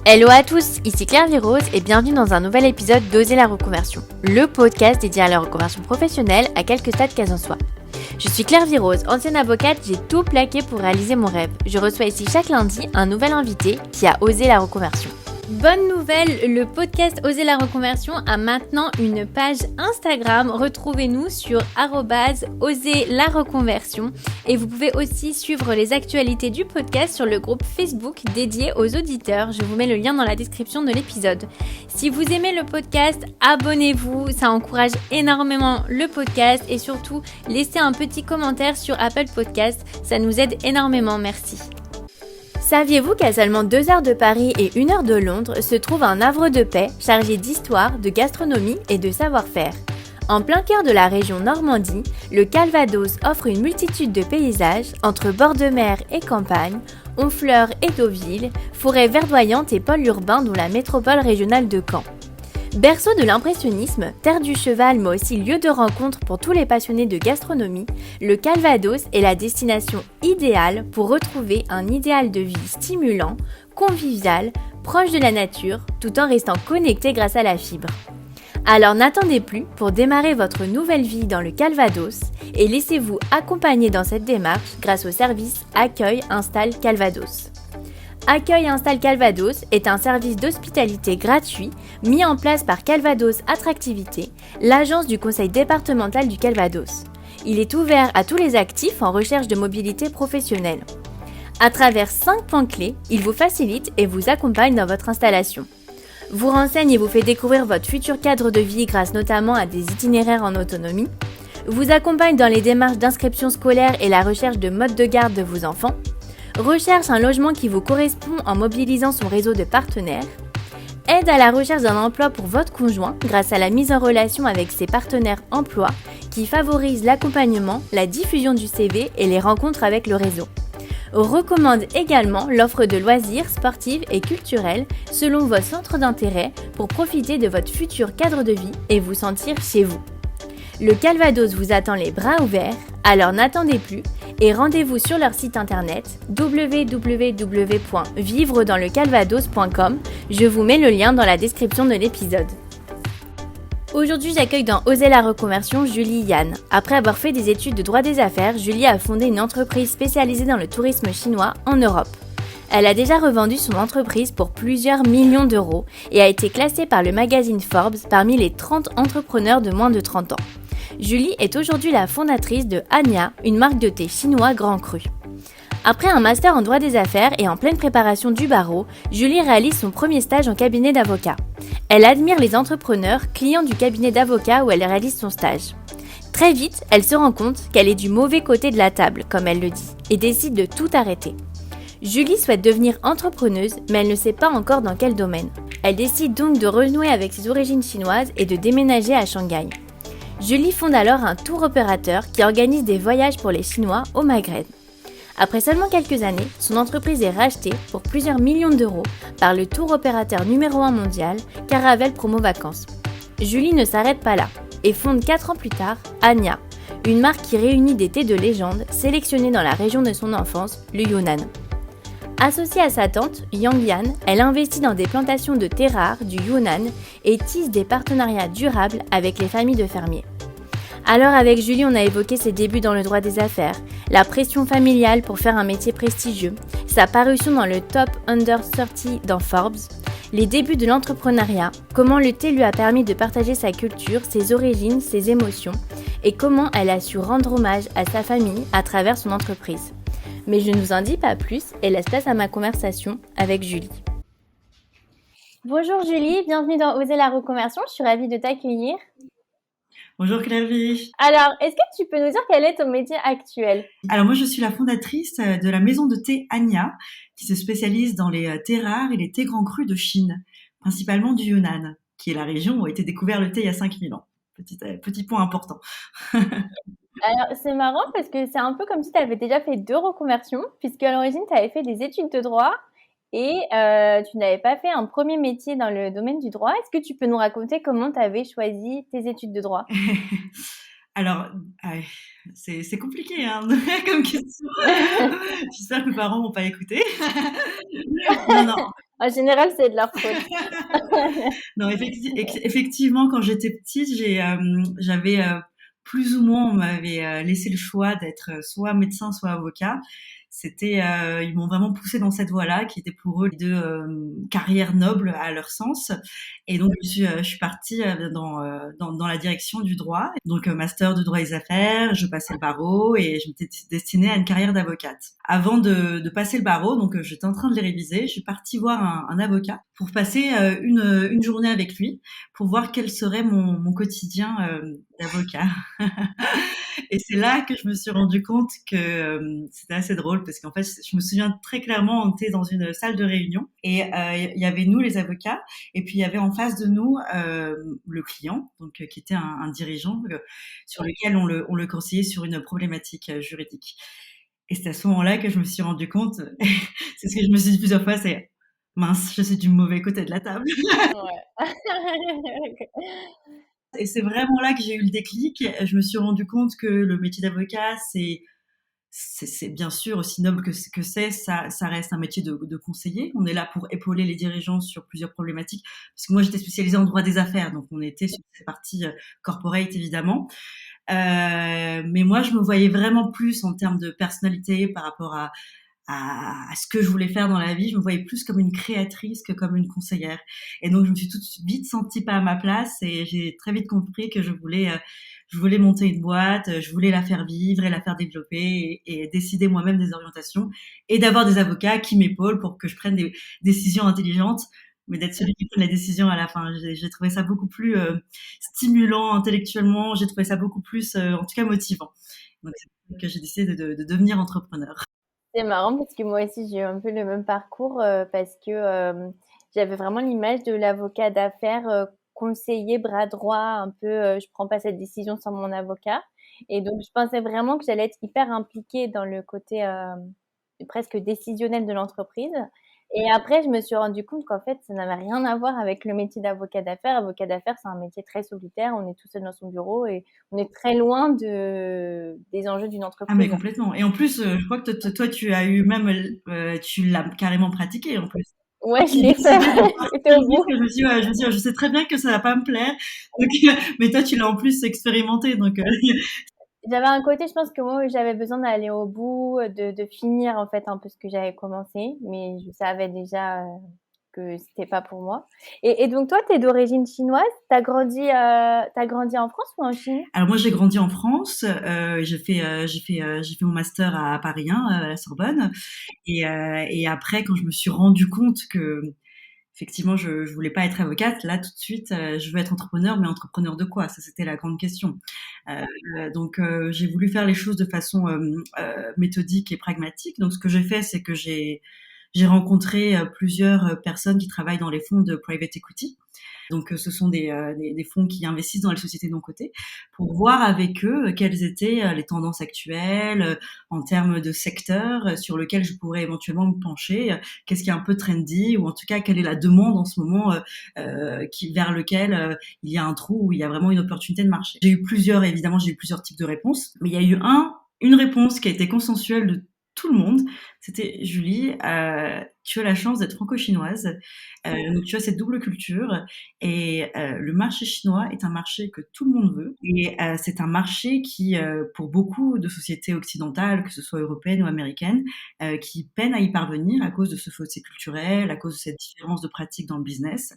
Hello à tous, ici Claire Virose et bienvenue dans un nouvel épisode d'Oser la reconversion, le podcast dédié à la reconversion professionnelle à quelques stades qu'elle en soit. Je suis Claire Virose, ancienne avocate, j'ai tout plaqué pour réaliser mon rêve. Je reçois ici chaque lundi un nouvel invité qui a osé la reconversion. Bonne nouvelle, le podcast Oser la reconversion a maintenant une page Instagram. Retrouvez-nous sur @oser la reconversion et vous pouvez aussi suivre les actualités du podcast sur le groupe Facebook dédié aux auditeurs. Je vous mets le lien dans la description de l'épisode. Si vous aimez le podcast, abonnez-vous, ça encourage énormément le podcast et surtout laissez un petit commentaire sur Apple Podcast, ça nous aide énormément, merci. Saviez-vous qu'à seulement 2 heures de Paris et 1 heure de Londres se trouve un havre de paix chargé d'histoire, de gastronomie et de savoir-faire? En plein cœur de la région Normandie, le Calvados offre une multitude de paysages entre bord de mer et campagne, Honfleur et Deauville, forêts verdoyantes et pôle urbain dont la métropole régionale de Caen. Berceau de l'impressionnisme, terre du cheval mais aussi lieu de rencontre pour tous les passionnés de gastronomie, le Calvados est la destination idéale pour retrouver un idéal de vie stimulant, convivial, proche de la nature, tout en restant connecté grâce à la fibre. Alors n'attendez plus pour démarrer votre nouvelle vie dans le Calvados et laissez-vous accompagner dans cette démarche grâce au service Accueil Installe Calvados. Accueil Installe Calvados est un service d'hospitalité gratuit mis en place par Calvados Attractivité, l'agence du conseil départemental du Calvados. Il est ouvert à tous les actifs en recherche de mobilité professionnelle. À travers 5 points clés, il vous facilite et vous accompagne dans votre installation. Vous renseigne et vous fait découvrir votre futur cadre de vie grâce notamment à des itinéraires en autonomie. Vous accompagne dans les démarches d'inscription scolaire et la recherche de modes de garde de vos enfants. Recherche un logement qui vous correspond en mobilisant son réseau de partenaires. Aide à la recherche d'un emploi pour votre conjoint grâce à la mise en relation avec ses partenaires emploi qui favorise l'accompagnement, la diffusion du CV et les rencontres avec le réseau. Recommande également l'offre de loisirs sportifs et culturels selon vos centres d'intérêt pour profiter de votre futur cadre de vie et vous sentir chez vous. Le Calvados vous attend les bras ouverts, alors n'attendez plus et rendez-vous sur leur site internet www.vivredanslecalvados.com. Je vous mets le lien dans la description de l'épisode. Aujourd'hui, j'accueille dans Oser la reconversion Julie Yan. Après avoir fait des études de droit des affaires, Julie a fondé une entreprise spécialisée dans le tourisme chinois en Europe. Elle a déjà revendu son entreprise pour plusieurs millions d'euros et a été classée par le magazine Forbes parmi les 30 entrepreneurs de moins de 30 ans. Julie est aujourd'hui la fondatrice de Anya, une marque de thé chinois grand cru. Après un master en droit des affaires et en pleine préparation du barreau, Julie réalise son premier stage en cabinet d'avocat. Elle admire les entrepreneurs, clients du cabinet d'avocat où elle réalise son stage. Très vite, elle se rend compte qu'elle est du mauvais côté de la table, comme elle le dit, et décide de tout arrêter. Julie souhaite devenir entrepreneuse, mais elle ne sait pas encore dans quel domaine. Elle décide donc de renouer avec ses origines chinoises et de déménager à Shanghai. Julie fonde alors un tour opérateur qui organise des voyages pour les Chinois au Maghreb. Après seulement quelques années, son entreprise est rachetée pour plusieurs millions d'euros par le tour opérateur numéro 1 mondial, Caravelle Promo Vacances. Julie ne s'arrête pas là et fonde 4 ans plus tard Anya, une marque qui réunit des thés de légende sélectionnés dans la région de son enfance, le Yunnan. Associée à sa tante, Yang Yan, elle investit dans des plantations de thé rares du Yunnan et tisse des partenariats durables avec les familles de fermiers. Alors avec Julie, on a évoqué ses débuts dans le droit des affaires, la pression familiale pour faire un métier prestigieux, sa parution dans le Top Under 30 dans Forbes, les débuts de l'entrepreneuriat, comment le thé lui a permis de partager sa culture, ses origines, ses émotions, et comment elle a su rendre hommage à sa famille à travers son entreprise. Mais je ne vous en dis pas plus et laisse place à ma conversation avec Julie. Bonjour Julie, bienvenue dans Oser la reconversion, je suis ravie de t'accueillir. Bonjour Claire-Vie. Alors, est-ce que tu peux nous dire quel est ton métier actuel? Alors moi je suis la fondatrice de la maison de thé Anya qui se spécialise dans les thés rares et les thés grands crus de Chine, principalement du Yunnan, qui est la région où a été découvert le thé il y a 5000 ans. Petit point important. Alors, c'est marrant parce que c'est un peu comme si tu avais déjà fait 2 reconversions, puisque à l'origine, tu avais fait des études de droit et tu n'avais pas fait un premier métier dans le domaine du droit. Est-ce que tu peux nous raconter comment tu avais choisi tes études de droit? Alors, c'est compliqué hein, comme question. J'espère que mes parents vont pas écouter. Non, non. En général, c'est de leur faute. Non, effectivement, quand j'étais petite, j'avais plus ou moins, on m'avait laissé le choix d'être soit médecin, soit avocat. Ils m'ont vraiment poussé dans cette voie-là, qui était pour eux deux carrières nobles à leur sens. Et donc, je suis partie dans la direction du droit. Donc, master de droit des affaires, je passais le barreau et je m'étais destinée à une carrière d'avocate. Avant de passer le barreau, donc j'étais en train de les réviser, je suis partie voir un avocat pour passer une journée avec lui, pour voir quel serait mon quotidien d'avocat. Et c'est là que je me suis rendu compte que c'était assez drôle parce qu'en fait, je me souviens très clairement, on était dans une salle de réunion et il y avait nous les avocats et puis il y avait en face de nous le client, donc qui était un dirigeant sur lequel on le conseillait sur une problématique juridique. Et c'est à ce moment-là que je me suis rendu compte, c'est ce que je me suis dit plusieurs fois, c'est mince, je suis du mauvais côté de la table. Ouais. Et c'est vraiment là que j'ai eu le déclic. Je me suis rendu compte que le métier d'avocat, c'est bien sûr aussi noble que ça reste un métier de conseiller. On est là pour épauler les dirigeants sur plusieurs problématiques. Parce que moi, j'étais spécialisée en droit des affaires, donc on était sur cette partie corporate évidemment. Mais moi, je me voyais vraiment plus en termes de personnalité par rapport à ce que je voulais faire dans la vie. Je me voyais plus comme une créatrice que comme une conseillère. Et donc, je me suis tout de vite sentie pas à ma place et j'ai très vite compris que je voulais monter une boîte, je voulais la faire vivre et la faire développer et décider moi-même des orientations et d'avoir des avocats qui m'épaulent pour que je prenne des décisions intelligentes, mais d'être celui qui prend la décision à la fin. J'ai trouvé ça beaucoup plus stimulant intellectuellement, j'ai trouvé ça beaucoup plus, en tout cas, motivant. Donc, c'est pour ça que j'ai décidé de devenir entrepreneur. C'est marrant parce que moi aussi j'ai eu un peu le même parcours parce que j'avais vraiment l'image de l'avocat d'affaires conseiller bras droit, un peu je prends pas cette décision sans mon avocat. Et donc je pensais vraiment que j'allais être hyper impliquée dans le côté presque décisionnel de l'entreprise. Et après, je me suis rendu compte qu'en fait, ça n'avait rien à voir avec le métier d'avocat d'affaires. Avocat d'affaires, c'est un métier très solitaire. On est tout seul dans son bureau et on est très loin des enjeux d'une Ah mais entreprise. complètement. Et en plus, je crois que toi, tu as eu même, tu l'as carrément pratiqué en plus. Ouais, je J'ai l'ai fait. décidé de J'étais partir au vite, bout. je me suis dit, ouais, je sais très bien que ça va pas me plaire. Donc, mais toi, tu l'as en plus expérimenté, donc J'avais un côté, je pense que moi, j'avais besoin d'aller au bout, de finir en fait un peu ce que j'avais commencé, mais je savais déjà que c'était pas pour moi. Et donc toi, t'es d'origine chinoise, t'as grandi en France ou en Chine? alors moi, j'ai grandi en France. J'ai fait mon master à Paris 1, à la Sorbonne. Et après, quand je me suis rendu compte que effectivement, je voulais pas être avocate. Là, tout de suite, je veux être entrepreneur, mais entrepreneur de quoi? Ça, c'était la grande question. Donc, j'ai voulu faire les choses de façon méthodique et pragmatique. Donc, ce que j'ai fait, c'est que j'ai rencontré plusieurs personnes qui travaillent dans les fonds de private equity. Donc, ce sont des fonds qui investissent dans les sociétés non cotées pour voir avec eux quelles étaient les tendances actuelles en termes de secteur sur lequel je pourrais éventuellement me pencher. Qu'est-ce qui est un peu trendy ou en tout cas quelle est la demande en ce moment vers lequel il y a un trou où il y a vraiment une opportunité de marché. Évidemment, j'ai eu plusieurs types de réponses, mais il y a eu une réponse qui a été consensuelle de tout le monde. C'était Julie, tu as la chance d'être franco-chinoise, donc tu as cette double culture et le marché chinois est un marché que tout le monde veut et c'est un marché qui, pour beaucoup de sociétés occidentales, que ce soit européennes ou américaines, qui peinent à y parvenir à cause de ce fossé culturel, à cause de cette différence de pratique dans le business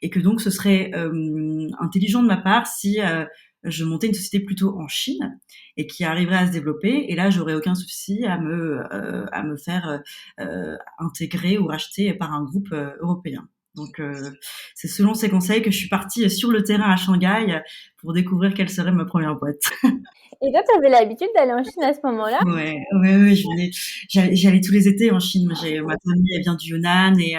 et que donc ce serait intelligent de ma part si je montais une société plutôt en Chine et qui arriverait à se développer. Et là, j'aurais aucun souci à me faire intégrer ou racheter par un groupe européen. Donc, c'est selon ces conseils que je suis partie sur le terrain à Shanghai pour découvrir quelle serait ma première boîte. Et toi, t'avais l'habitude d'aller en Chine à ce moment-là? Ouais, j'allais tous les étés en Chine. Ma famille, elle vient du Yunnan et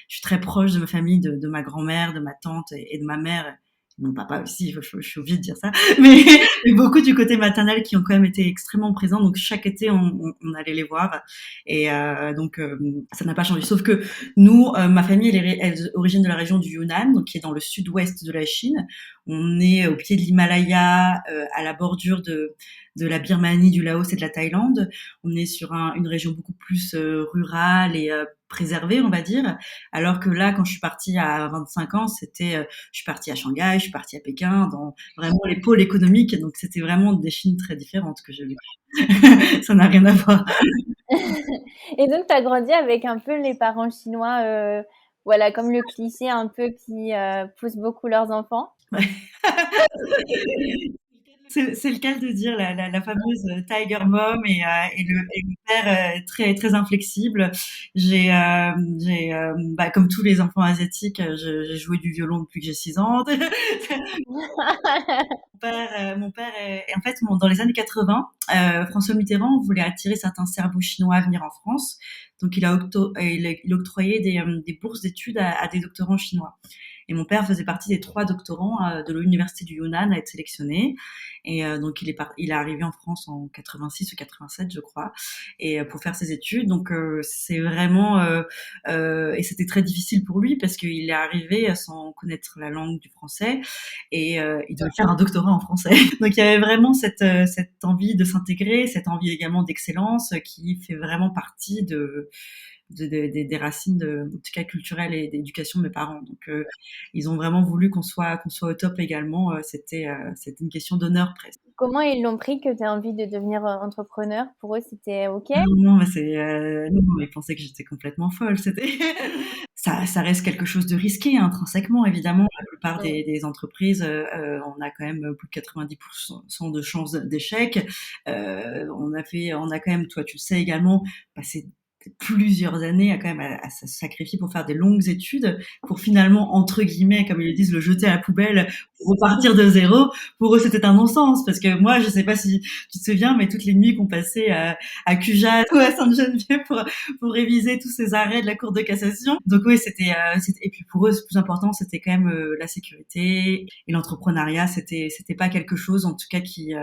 je suis très proche de ma famille, de ma grand-mère, de ma tante et de ma mère. Mon papa aussi, je suis obligée de dire ça. Mais, mais beaucoup du côté maternel qui ont quand même été extrêmement présents. Donc chaque été, on allait les voir. Et donc ça n'a pas changé. Sauf que nous, ma famille, elle est origine de la région du Yunnan, donc qui est dans le sud-ouest de la Chine. On est au pied de l'Himalaya, à la bordure de la Birmanie, du Laos et de la Thaïlande. On est sur une région beaucoup plus rurale et préservé, on va dire. Alors que là, quand je suis partie à 25 ans, je suis partie à Shanghai, je suis partie à Pékin, dans vraiment les pôles économiques. Donc, c'était vraiment des Chines très différentes que j'ai vues. Ça n'a rien à voir. Et donc, tu as grandi avec un peu les parents chinois, voilà, comme le cliché un peu qui poussent beaucoup leurs enfants. Ouais. C'est le cas de dire la fameuse Tiger Mom et le père très très inflexible. Comme tous les enfants asiatiques, j'ai joué du violon depuis que j'ai 6 ans. En fait, dans les années 80, François Mitterrand voulait attirer certains cerveaux chinois à venir en France. Donc, il octroyait des bourses d'études à des doctorants chinois. Et mon père faisait partie des 3 doctorants de l'université du Yunnan à être sélectionné. Et donc il est arrivé en France en 86 ou 87, je crois, et pour faire ses études. Donc c'est vraiment et c'était très difficile pour lui parce qu'il est arrivé sans connaître la langue du français et il devait faire un doctorat en français. Donc il y avait vraiment cette envie de s'intégrer, cette envie également d'excellence qui fait vraiment partie des racines en tout cas culturelles et d'éducation de mes parents. Donc ils ont vraiment voulu qu'on soit au top également. C'était une question d'honneur presque. Comment ils l'ont pris que tu as envie de devenir entrepreneur? Pour eux, c'était OK? Non, non, mais non, ils pensaient que j'étais complètement folle. Ça reste quelque chose de risqué intrinsèquement, évidemment. La plupart Mm. des entreprises, on a quand même plus de 90% de chances d'échec. On a quand même, toi, tu le sais également, passé plusieurs années à se sacrifier pour faire des longues études, pour finalement, entre guillemets, comme ils le disent, le jeter à la poubelle, pour repartir de zéro. Pour eux, c'était un non-sens, parce que moi, je sais pas si tu te souviens, mais toutes les nuits qu'on passait à Cujas ou à Sainte-Geneviève pour réviser tous ces arrêts de la Cour de cassation. Donc oui, et puis pour eux, le plus important, c'était quand même la sécurité et l'entrepreneuriat. C'était pas quelque chose, en tout cas, qui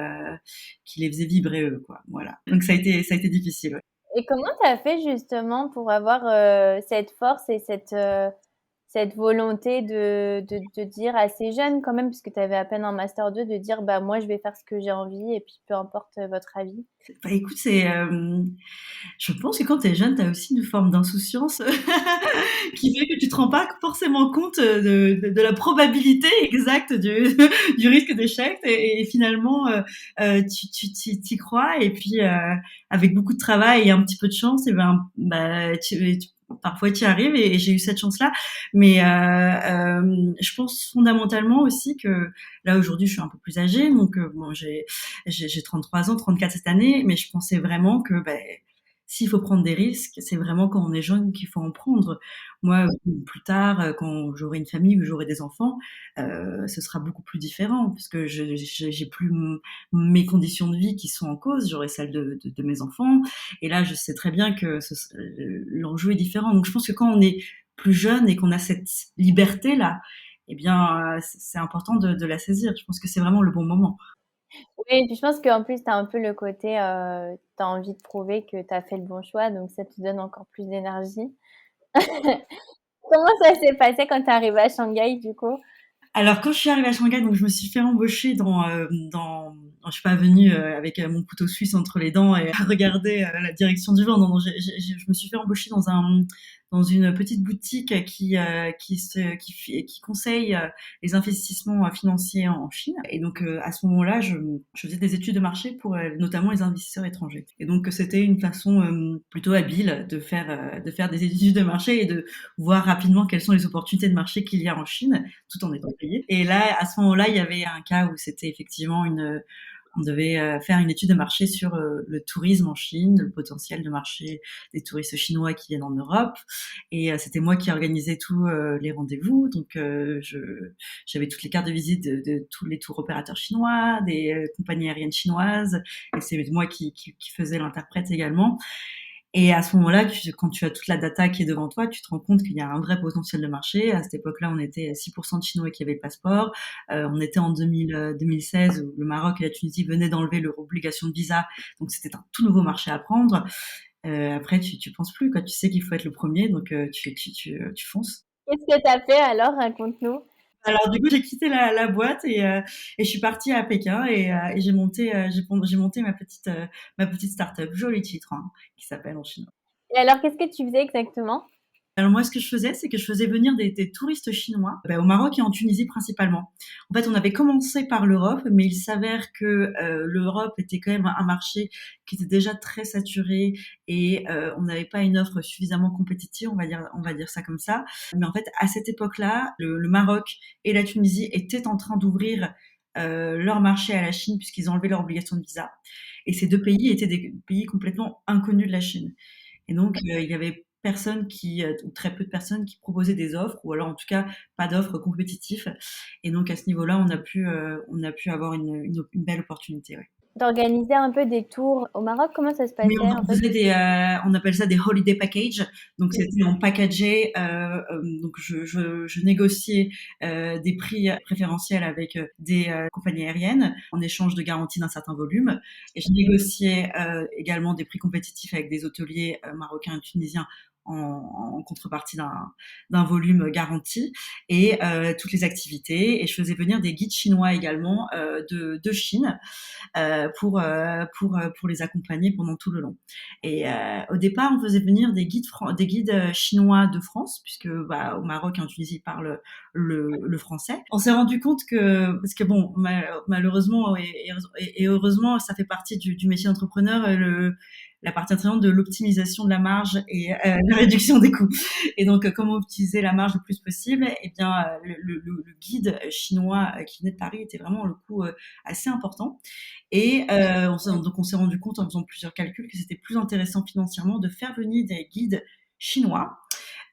les faisait vibrer eux, quoi. Voilà. Donc ça a été difficile. Ouais. Et comment tu as fait justement pour avoir cette force et cette volonté de dire assez jeune quand même, puisque tu avais à peine un master 2, de dire bah moi je vais faire ce que j'ai envie et puis peu importe votre avis. Bah écoute, je pense que quand t'es jeune, t'as aussi une forme d'insouciance qui fait que tu te rends pas forcément compte de la probabilité exacte du risque d'échec et finalement t'y crois et puis avec beaucoup de travail et un petit peu de chance, et parfois tu y arrives et j'ai eu cette chance-là. Mais je pense fondamentalement aussi que là aujourd'hui je suis un peu plus âgée, donc bon j'ai 33 ans, 34 cette année, mais je pensais vraiment que s'il faut prendre des risques, c'est vraiment quand on est jeune qu'il faut en prendre. Moi, plus tard, quand j'aurai une famille ou j'aurai des enfants, ce sera beaucoup plus différent parce que j'ai plus mes conditions de vie qui sont en cause, j'aurai celles de mes enfants. Et là, je sais très bien que l'enjeu est différent. Donc, je pense que quand on est plus jeune et qu'on a cette liberté-là, eh bien, c'est important de la saisir. Je pense que c'est vraiment le bon moment. Oui, et puis je pense qu'en plus tu as un peu le côté, tu as envie de prouver que tu as fait le bon choix, donc ça te donne encore plus d'énergie. Comment ça s'est passé quand tu es arrivée à Shanghai du coup? Alors quand je suis arrivée à Shanghai, donc je me suis fait embaucher je suis pas venue avec mon couteau suisse entre les dents et à regarder la direction du vent. Non, non, je me suis fait embaucher dans une petite boutique qui conseille les investissements financiers en Chine. Et donc à ce moment-là, je faisais des études de marché pour notamment les investisseurs étrangers. Et donc c'était une façon plutôt habile de faire des études de marché et de voir rapidement quelles sont les opportunités de marché qu'il y a en Chine, tout en étant payé. Et là, à ce moment-là, il y avait un cas où c'était effectivement on devait faire une étude de marché sur le tourisme en Chine, le potentiel de marché des touristes chinois qui viennent en Europe. Et c'était moi qui organisais tous les rendez-vous. Donc, j'avais toutes les cartes de visite de tous les tours opérateurs chinois, des compagnies aériennes chinoises. Et c'est moi qui faisais l'interprète également. Et à ce moment-là, quand tu as toute la data qui est devant toi, tu te rends compte qu'il y a un vrai potentiel de marché. À cette époque-là, on était 6% de Chinois qui avaient le passeport. On était en 2016 où le Maroc et la Tunisie venaient d'enlever leur obligation de visa. Donc, c'était un tout nouveau marché à prendre. Après, tu penses plus, quoi. Tu sais qu'il faut être le premier, donc tu fonces. Qu'est-ce que tu as fait alors? Raconte-nous. Alors du coup, j'ai quitté la boîte et je suis partie à Pékin et j'ai monté ma petite start-up, joli titre, hein, qui s'appelle en chinois. Et alors qu'est-ce que tu faisais exactement? Alors moi, ce que je faisais, c'est que je faisais venir des touristes chinois au Maroc et en Tunisie principalement. En fait, on avait commencé par l'Europe, mais il s'avère que l'Europe était quand même un marché qui était déjà très saturé et on n'avait pas une offre suffisamment compétitive, on va dire ça comme ça. Mais en fait, à cette époque-là, le Maroc et la Tunisie étaient en train d'ouvrir leur marché à la Chine puisqu'ils ont enlevé leur obligation de visa. Et ces deux pays étaient des pays complètement inconnus de la Chine. Et donc, il y avait personne ou très peu de personnes qui proposaient des offres, ou alors en tout cas pas d'offres compétitives. Et donc à ce niveau-là, on a pu avoir une belle opportunité. Ouais. D'organiser un peu des tours au Maroc, comment ça se Mais passait en on fait? faisait on appelle ça des holiday packages. Donc c'était en packagé. Donc je négociais des prix préférentiels avec des compagnies aériennes en échange de garanties d'un certain volume. Et je négociais également des prix compétitifs avec des hôteliers marocains et tunisiens en contrepartie d'un volume garanti et toutes les activités. Et je faisais venir des guides chinois également de Chine pour les accompagner pendant tout le long. Et au départ, on faisait venir des guides chinois de France, puisque au Maroc et en Tunisie, ils parlent le français. On s'est rendu compte que, parce que bon, malheureusement et heureusement, ça fait partie du métier d'entrepreneur, la partie intégrante de l'optimisation de la marge et la réduction des coûts. Et donc, comment optimiser la marge le plus possible? Eh bien, le guide chinois qui venait de Paris était vraiment le coût assez important. Et donc on s'est rendu compte en faisant plusieurs calculs que c'était plus intéressant financièrement de faire venir des guides chinois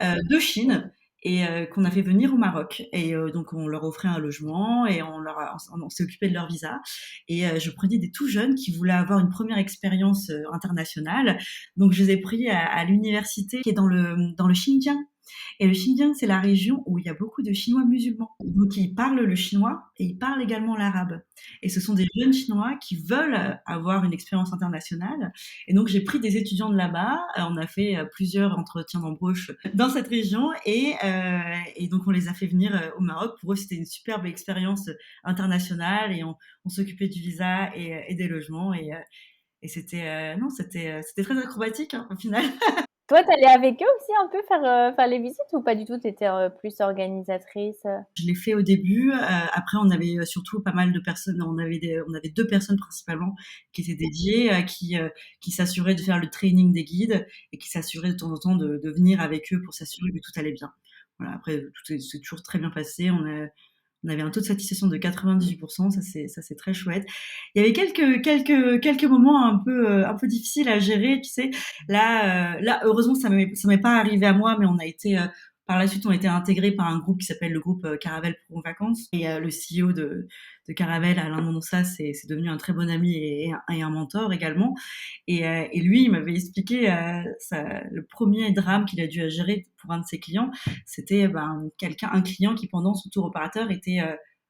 de Chine et qu'on a fait venir au Maroc. Et donc on leur offrait un logement et on s'est occupé de leur visa. Et je prenais des tout jeunes qui voulaient avoir une première expérience internationale. Donc je les ai pris à l'université qui est dans le Xinjiang. Et le Xinjiang, c'est la région où il y a beaucoup de Chinois musulmans. Donc, ils parlent le chinois et ils parlent également l'arabe. Et ce sont des jeunes Chinois qui veulent avoir une expérience internationale. Et donc, j'ai pris des étudiants de là-bas. On a fait plusieurs entretiens d'embauche dans cette région et donc, on les a fait venir au Maroc. Pour eux, c'était une superbe expérience internationale et on s'occupait du visa et des logements. Et c'était, non, c'était très acrobatique hein, au final. Toi, t'allais avec eux aussi un peu faire les visites ou pas du tout? T'étais plus organisatrice? Je l'ai fait au début. Après, on avait surtout pas mal de personnes. On avait deux personnes principalement qui étaient dédiées, qui s'assuraient de faire le training des guides et qui s'assuraient de temps en temps de venir avec eux pour s'assurer que tout allait bien. Voilà. Après, c'est toujours très bien passé. On avait un taux de satisfaction de 98%. Ça c'est très chouette. Il y avait quelques moments un peu difficiles à gérer. Tu sais, là, heureusement, ça m'est pas arrivé à moi, mais on a été par la suite, on a été intégré par un groupe qui s'appelle le groupe Caravelle pour vacances. Et le CEO de Caravelle, Alain Mononsas, c'est devenu un très bon ami et un mentor également. Et lui, il m'avait expliqué le premier drame qu'il a dû gérer pour un de ses clients. C'était un client qui, pendant son tour opérateur, était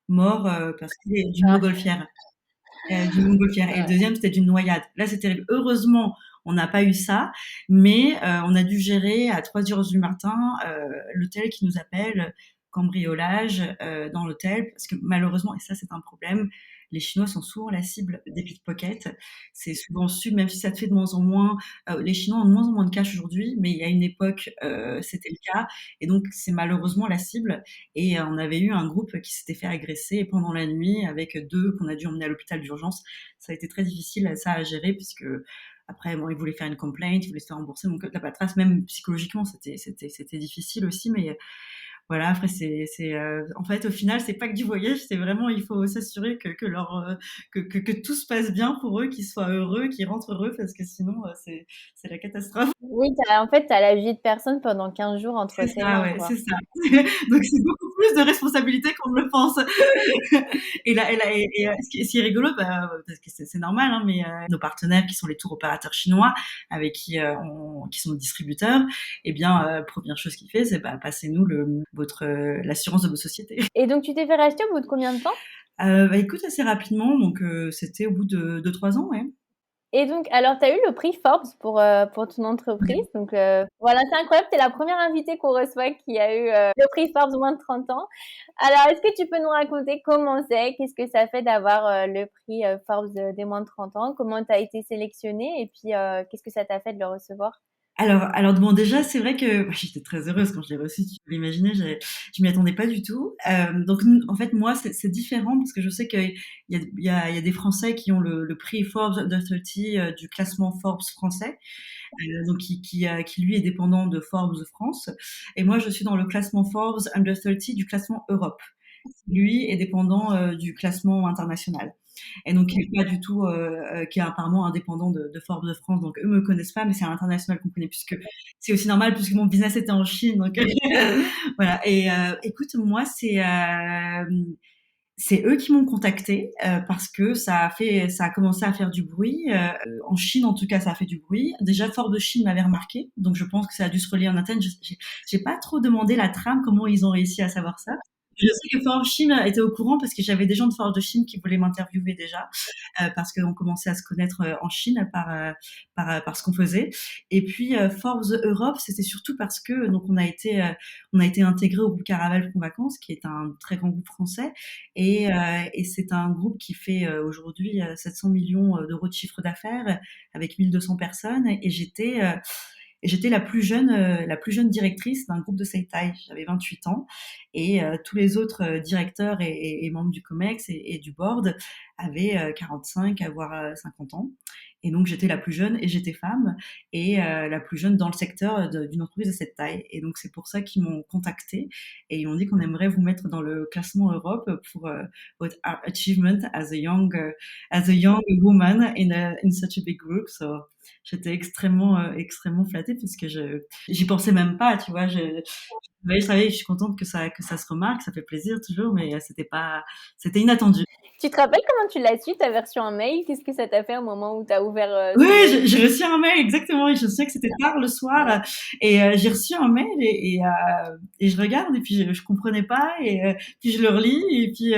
mort parce qu'il est d'une Ah, montgolfière. D'une montgolfière. Et le ouais. deuxième, c'était d'une noyade. Là, c'est terrible. Heureusement, on n'a pas eu ça, mais on a dû gérer à 3 heures du matin l'hôtel qui nous appelle, cambriolage dans l'hôtel, parce que malheureusement, et ça c'est un problème, les Chinois sont souvent la cible des pickpockets. C'est souvent su, même si ça te fait de moins en moins. Les Chinois ont de moins en moins de cash aujourd'hui, mais il y a une époque, c'était le cas. Et donc, c'est malheureusement la cible. Et on avait eu un groupe qui s'était fait agresser pendant la nuit avec deux qu'on a dû emmener à l'hôpital d'urgence. Ça a été très difficile ça à gérer puisque après bon, ils voulaient faire une complaint, ils voulaient se faire rembourser donc la paperasse même psychologiquement c'était difficile aussi mais voilà, après en fait au final c'est pas que du voyage, c'est vraiment il faut s'assurer que tout se passe bien pour eux, qu'ils soient heureux, qu'ils rentrent heureux parce que sinon c'est la catastrophe. Oui, en fait, t'as la vie de personne pendant 15 jours entre C'est tes ça, mains, ouais, quoi. c'est ça. Donc c'est beaucoup plus de responsabilité qu'on ne le pense. Ce qui est rigolo, parce que c'est normal, hein, mais nos partenaires qui sont les tours opérateurs chinois, avec qui sont nos distributeurs, eh bien, première chose qu'ils fait, c'est passez-nous l'assurance de vos sociétés. Et donc, tu t'es fait racheter au bout de combien de temps? Écoute, assez rapidement, donc c'était au bout de 3 ans, ouais. Et donc, alors, tu as eu le prix Forbes pour ton entreprise. Donc, voilà, c'est incroyable. Tu es la première invitée qu'on reçoit qui a eu le prix Forbes moins de 30 ans. Alors, est-ce que tu peux nous raconter comment c'est, qu'est-ce que ça fait d'avoir le prix Forbes des moins de 30 ans, comment tu as été sélectionnée et puis qu'est-ce que ça t'a fait de le recevoir? Alors bon, déjà, c'est vrai que j'étais très heureuse quand je l'ai reçu. Tu peux l'imaginer, je m'y attendais pas du tout. Donc, en fait, moi, c'est différent parce que je sais qu'il y a des Français qui ont le prix Forbes Under 30 du classement Forbes français, donc qui lui est dépendant de Forbes France. Et moi, je suis dans le classement Forbes Under 30 du classement Europe. Lui est dépendant du classement international. Et donc qui est pas du tout, qui est apparemment indépendant de Forbes de France. Donc eux me connaissent pas, mais c'est à l'international qu'on connaît puisque c'est aussi normal puisque mon business était en Chine. Donc voilà. Et écoute, moi c'est eux qui m'ont contacté parce que ça a commencé à faire du bruit. En Chine, en tout cas, ça a fait du bruit. Déjà, Forbes de Chine m'avait remarqué, donc je pense que ça a dû se relayer en interne. J'ai pas trop demandé la trame, comment ils ont réussi à savoir ça. Je sais que Forbes Chine était au courant parce que j'avais des gens de Forbes de Chine qui voulaient m'interviewer déjà, parce qu'on commençait à se connaître en Chine par ce qu'on faisait. Et puis Forbes Europe, c'était surtout parce que donc on a été intégré au groupe Caravelle Fonds Vacances, qui est un très grand groupe français, et c'est un groupe qui fait aujourd'hui 700 millions d'euros de chiffre d'affaires avec 1200 personnes. Et j'étais la plus jeune directrice d'un groupe de cette taille. J'avais 28 ans et tous les autres directeurs et membres du COMEX et du board avaient 45 voire 50 ans. Et donc j'étais la plus jeune et j'étais femme et la plus jeune dans le secteur d'une entreprise de cette taille. Et donc c'est pour ça qu'ils m'ont contactée et ils m'ont dit qu'on aimerait vous mettre dans le classement Europe pour votre achievement as a young woman in such a big group. So j'étais extrêmement flattée puisque j'y pensais même pas, tu vois. Je suis contente que ça se remarque, ça fait plaisir toujours, mais c'était inattendu. Tu te rappelles comment tu l'as su? T'as reçu un mail? Qu'est-ce que ça t'a fait au moment où t'as ouvert Oui, ce mail? j'ai reçu un mail exactement. Et je sais que c'était tard le soir et j'ai reçu un mail et je regarde et puis je comprenais pas et puis je le relis et puis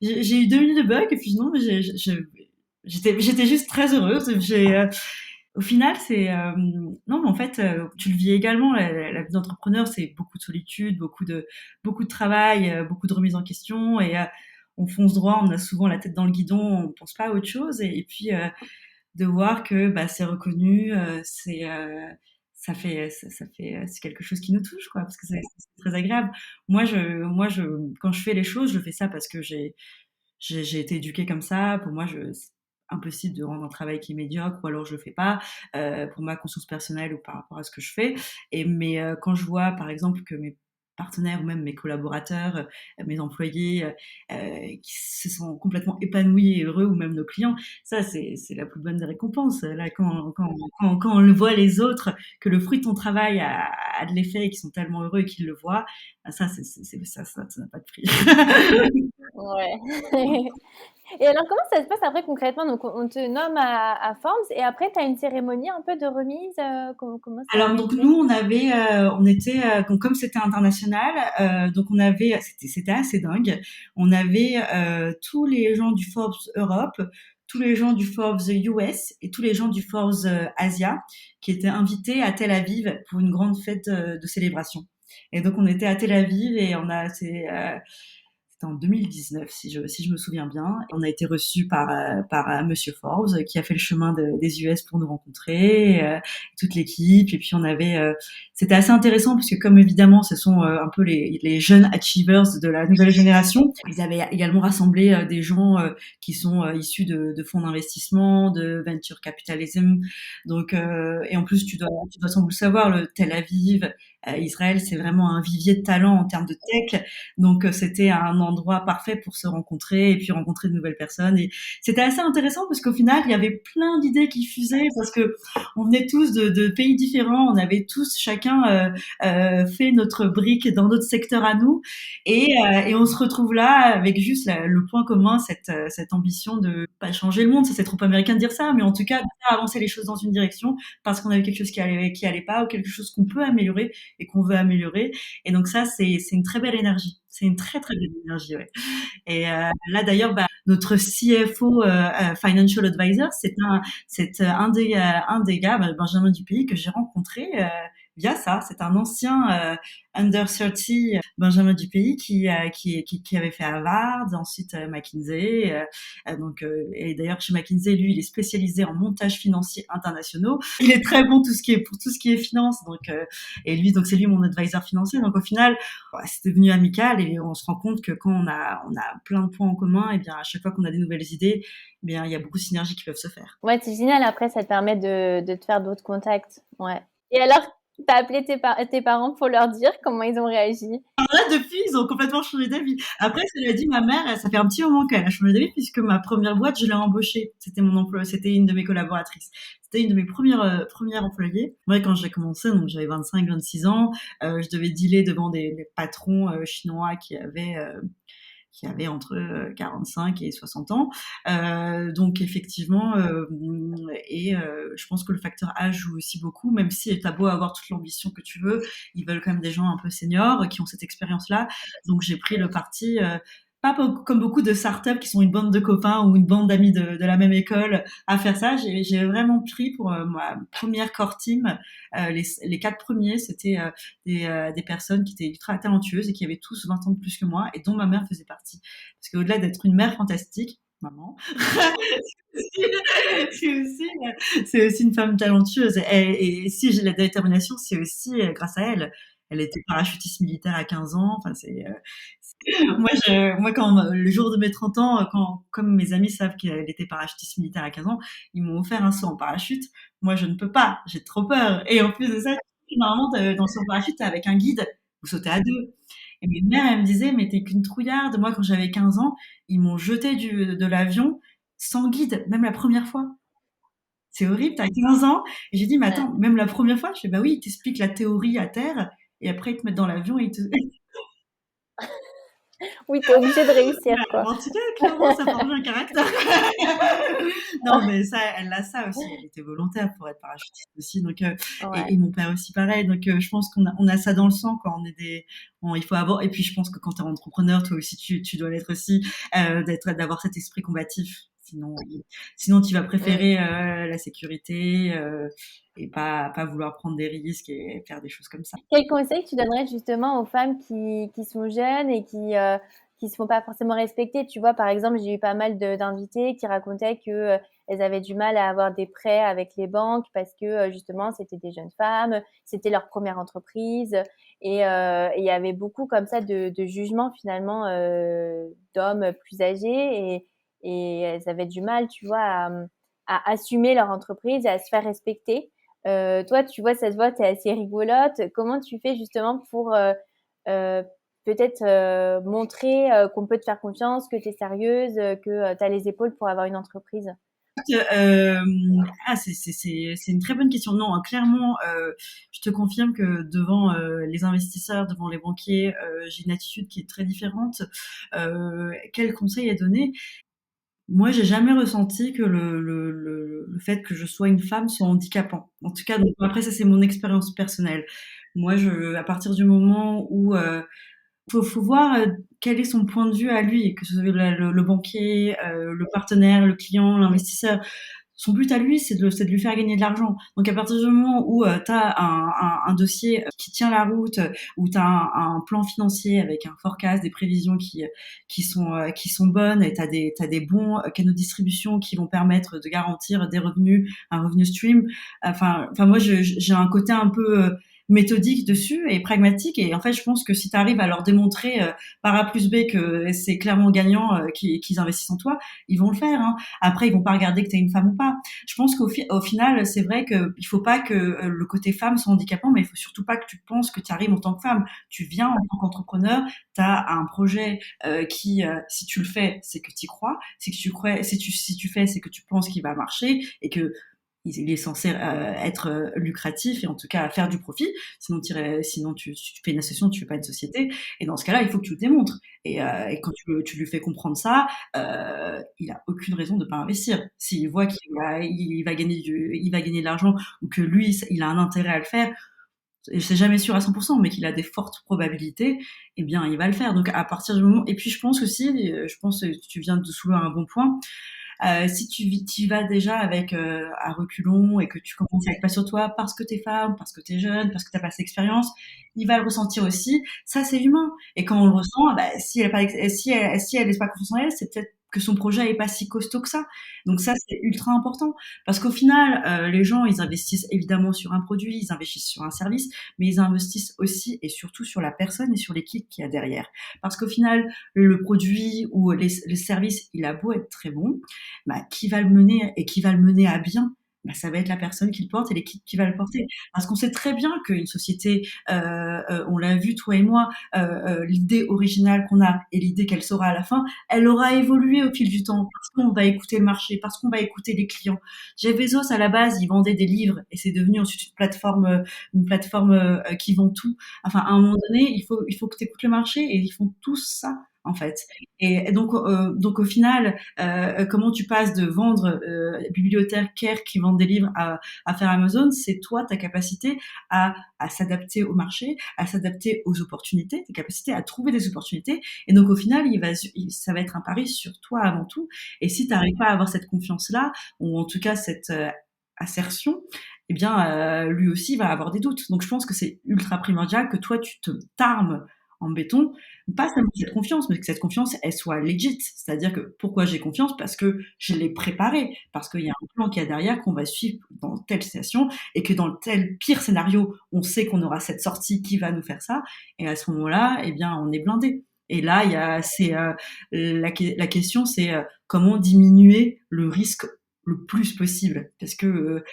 j'ai eu 2 minutes de bug et puis non, mais j'étais juste très heureuse. Au final, non, mais en fait, tu le vis également. La vie d'entrepreneur, c'est beaucoup de solitude, beaucoup de travail, beaucoup de remise en question et on fonce droit. On a souvent la tête dans le guidon, on pense pas à autre chose et puis de voir que bah, c'est reconnu, c'est quelque chose qui nous touche, quoi, parce que c'est très agréable. Quand je fais les choses, je fais ça parce que j'ai été éduquée comme ça. Pour moi, c'est impossible de rendre un travail qui est médiocre, ou alors je le fais pas, pour ma conscience personnelle ou par rapport à ce que je fais. Mais quand je vois, par exemple, que mes partenaires ou même mes collaborateurs, mes employés, qui se sont complètement épanouis et heureux, ou même nos clients, ça, c'est la plus bonne des récompenses. Là, quand on le voit les autres, que le fruit de ton travail a de l'effet et qu'ils sont tellement heureux et qu'ils le voient, bah, ça n'a pas de prix. Ouais. Et alors, comment ça se passe après concrètement? Donc, on te nomme à Forbes et après, tu as une cérémonie un peu de remise. Comment c'est Alors donc organisé? nous on était donc comme c'était international, donc on avait c'était assez dingue. On avait tous les gens du Forbes Europe, tous les gens du Forbes US et tous les gens du Forbes Asia qui étaient invités à Tel Aviv pour une grande fête de célébration. Et donc on était à Tel Aviv et c'était en 2019, si je me souviens bien. On a été reçus par Monsieur Forbes, qui a fait le chemin des US pour nous rencontrer, toute l'équipe. Et puis c'était assez intéressant parce que comme évidemment, ce sont un peu les jeunes achievers de la nouvelle génération, ils avaient également rassemblé des gens qui sont issus de fonds d'investissement, de venture capitalism. Donc, et en plus, tu dois sans doute le savoir, le Tel Aviv, Israël, c'est vraiment un vivier de talent en termes de tech. Donc c'était un endroit parfait pour se rencontrer et puis rencontrer de nouvelles personnes. Et c'était assez intéressant parce qu'au final, il y avait plein d'idées qui fusaient parce que on venait tous de pays différents, on avait tous chacun fait notre brique dans notre secteur à nous et on se retrouve là avec juste le point commun, cette ambition de pas changer le monde, ça c'est trop américain de dire ça, mais en tout cas de faire avancer les choses dans une direction parce qu'on avait quelque chose qui allait pas ou quelque chose qu'on peut améliorer et qu'on veut améliorer. Et donc ça, c'est une très belle énergie. C'est une très très belle énergie, ouais. Et là d'ailleurs, bah, notre CFO, Financial Advisor, c'est un des gars, bah, Benjamin Dupuis, que j'ai rencontré via ça. C'est un ancien under 30 Benjamin du pays qui avait fait Harvard, ensuite McKinsey. Et d'ailleurs chez McKinsey, lui, il est spécialisé en montage financier internationaux. Il est très bon pour tout ce qui est finance. Et lui, donc c'est lui mon advisor financier. Donc au final, ouais, c'est devenu amical et on se rend compte que quand on a plein de points en commun, et bien à chaque fois qu'on a des nouvelles idées, eh bien il y a beaucoup de synergies qui peuvent se faire. Ouais, c'est génial. Après, ça te permet de te faire d'autres contacts. Ouais. Et alors, t'as appelé tes parents pour leur dire comment ils ont réagi? Alors là, depuis, ils ont complètement changé d'avis. Après, cela dit, ma mère, ça fait un petit moment qu'elle a changé d'avis puisque ma première boîte, je l'ai embauchée. C'était mon emploi, c'était une de mes collaboratrices. C'était une de mes premières employées. Moi, quand j'ai commencé, donc j'avais 25, 26 ans, je devais dealer devant des patrons chinois qui avait entre 45 et 60 ans. Donc effectivement, je pense que le facteur âge joue aussi beaucoup, même si t'as beau avoir toute l'ambition que tu veux, ils veulent quand même des gens un peu seniors qui ont cette expérience-là. Donc j'ai pris le parti, pas comme beaucoup de startups qui sont une bande de copains ou une bande d'amis de la même école à faire ça. J'ai vraiment pris pour ma première core team, les 4 premiers, c'était des personnes qui étaient ultra talentueuses et qui avaient tous 20 ans de plus que moi et dont ma mère faisait partie. Parce qu'au-delà d'être une mère fantastique, maman, c'est aussi une femme talentueuse. Et si j'ai la détermination, c'est aussi grâce à elle. Elle était parachutiste militaire à 15 ans. Enfin, moi, quand le jour de mes 30 ans, comme mes amis savent qu'elle était parachutiste militaire à 15 ans, ils m'ont offert un saut en parachute. Moi, je ne peux pas. J'ai trop peur. Et en plus de ça, normalement, dans le saut en parachute, t'es avec un guide. Vous sautez à deux. Et mes mères, elles me disaient, mais t'es qu'une trouillarde. Moi, quand j'avais 15 ans, ils m'ont jeté de l'avion sans guide, même la première fois. C'est horrible, t'as 15 ans. Et j'ai dit, mais attends, même la première fois, je fais, bah oui, ils t'expliquent la théorie à terre, et après ils te mettent dans l'avion et ils te... Oui, t'es obligé de réussir, Bah, quoi. en tout cas, clairement, ça forge un caractère. Non, mais ça, elle a ça aussi. Elle était volontaire pour être parachutiste aussi. Ouais. Et mon père aussi pareil. Je pense qu'on a ça dans le sang quand on est il faut avoir. Et puis, je pense que quand t'es entrepreneur, toi aussi, tu dois l'être aussi, d'avoir cet esprit combatif. Sinon, tu vas Mm. préférer la sécurité et pas vouloir prendre des risques et faire des choses comme ça. Quel conseil tu donnerais justement aux femmes qui sont jeunes et qui se font pas forcément respecter? Tu vois, par exemple, j'ai eu pas mal d'invités qui racontaient que elles avaient du mal à avoir des prêts avec les banques parce que justement c'était des jeunes femmes, c'était leur première entreprise et il y avait beaucoup comme ça de jugements finalement d'hommes plus âgés et elles avaient du mal, tu vois, à assumer leur entreprise et à se faire respecter. Toi, tu vois, ça se voit, tu es assez rigolote. Comment tu fais justement pour euh, peut-être montrer qu'on peut te faire confiance, que tu es sérieuse, que tu as les épaules pour avoir une entreprise? Euh, c'est une très bonne question. Non, clairement, je te confirme que devant les investisseurs, devant les banquiers, j'ai une attitude qui est très différente. Quel conseil à donner? Moi, j'ai jamais ressenti que le fait que je sois une femme soit handicapant. En tout cas, donc après ça, c'est mon expérience personnelle. Moi, à partir du moment où faut voir quel est son point de vue à lui, que ce soit le banquier, le partenaire, le client, l'investisseur. Son but à lui, c'est de lui faire gagner de l'argent. Donc à partir du moment où tu as un dossier qui tient la route, où tu as un plan financier avec un forecast, des prévisions qui sont bonnes, et t'as des bons canaux de distribution qui vont permettre de garantir des revenus, un revenu stream. Enfin moi j'ai un côté un peu méthodique dessus et pragmatique, et en fait je pense que si tu arrives à leur démontrer par A plus B que c'est clairement gagnant qu'ils investissent en toi, ils vont le faire, hein. Après, ils vont pas regarder que tu es une femme ou pas. Je pense au final, c'est vrai qu'il faut pas que le côté femme soit handicapant, mais il faut surtout pas que tu penses que tu arrives en tant que femme. Tu viens en tant qu'entrepreneur, tu as un projet si tu le fais, c'est que tu y crois. Si tu crois, si tu fais, c'est que tu penses qu'il va marcher et que il est censé être lucratif et en tout cas faire du profit. Sinon tu fais une association, tu fais pas une société. Et dans ce cas-là, il faut que tu le démontres. Et quand tu lui fais comprendre ça, il a aucune raison de pas investir. S'il voit il va gagner de l'argent ou que lui, il a un intérêt à le faire, et c'est jamais sûr à 100%, mais qu'il a des fortes probabilités, eh bien, il va le faire. Donc, à partir du moment, et puis je pense aussi, je pense que tu viens de soulever un bon point, Si tu y vas déjà avec à reculons et que tu commences avec pas sur toi parce que t'es femme, parce que t'es jeune, parce que t'as pas cette expérience, il va le ressentir aussi. Ça, c'est humain. Et quand on le ressent, bah, si elle est pas, si elle est pas confiance en elle, c'est peut-être que son projet est pas si costaud que ça. Donc ça, c'est ultra important. Parce qu'au final, les gens, ils investissent évidemment sur un produit, ils investissent sur un service, mais ils investissent aussi et surtout sur la personne et sur l'équipe qu'il y a derrière. Parce qu'au final, le produit ou le service, il a beau être très bon, bah, qui va le mener et qui va le mener à bien, bah, ça va être la personne qui le porte et l'équipe qui va le porter. Parce qu'on sait très bien qu'une société, on l'a vu toi et moi, l'idée originale qu'on a et l'idée qu'elle sera à la fin, elle aura évolué au fil du temps parce qu'on va écouter le marché, parce qu'on va écouter les clients. Jeff Bezos à la base, il vendait des livres et c'est devenu ensuite une plateforme qui vend tout. Enfin, à un moment donné, il faut que tu écoutes le marché et ils font tous ça en fait. Et donc au final, comment tu passes de vendre bibliothécaires qui vendent des livres à faire Amazon, c'est toi, ta capacité à s'adapter au marché, à s'adapter aux opportunités, ta capacité à trouver des opportunités. Et donc au final, ça va être un pari sur toi avant tout. Et si tu n'arrives pas à avoir cette confiance-là, ou en tout cas cette assertion, eh bien, lui aussi va avoir des doutes. Donc je pense que c'est ultra primordial que toi, tu te t'armes en béton, pas seulement cette confiance, mais que cette confiance, elle soit legit. C'est-à-dire que pourquoi j'ai confiance? Parce que je l'ai préparé, parce qu'il y a un plan qui est derrière qu'on va suivre dans telle situation et que dans tel pire scénario, on sait qu'on aura cette sortie qui va nous faire ça. Et à ce moment-là, eh bien, on est blindé. Et là, la question, c'est comment diminuer le risque le plus possible, parce que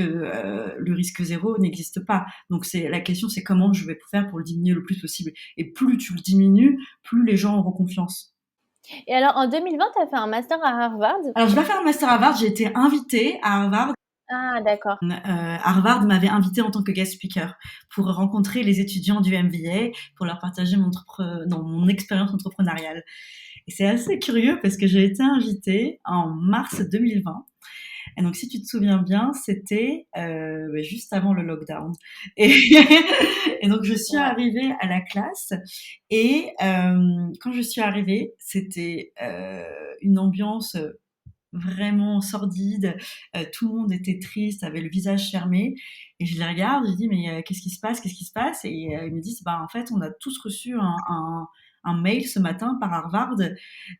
le risque zéro n'existe pas. Donc la question, c'est comment je vais faire pour le diminuer le plus possible. Et plus tu le diminues, plus les gens auront confiance. Et alors, en 2020, tu as fait un master à Harvard? Alors, je vais faire un master à Harvard. J'ai été invitée à Harvard. Ah, d'accord. Harvard m'avait invitée en tant que guest speaker pour rencontrer les étudiants du MBA, pour leur partager mon expérience entrepreneuriale. Et c'est assez curieux parce que j'ai été invitée en mars 2020. Et donc, si tu te souviens bien, c'était juste avant le lockdown. Et, et donc, je suis arrivée à la classe. Et quand je suis arrivée, c'était une ambiance vraiment sordide. Tout le monde était triste, avait le visage fermé. Et je les regarde, je dis, mais qu'est-ce qui se passe? Qu'est-ce qui se passe? Et ils me disent, bah, en fait, on a tous reçu un mail ce matin par Harvard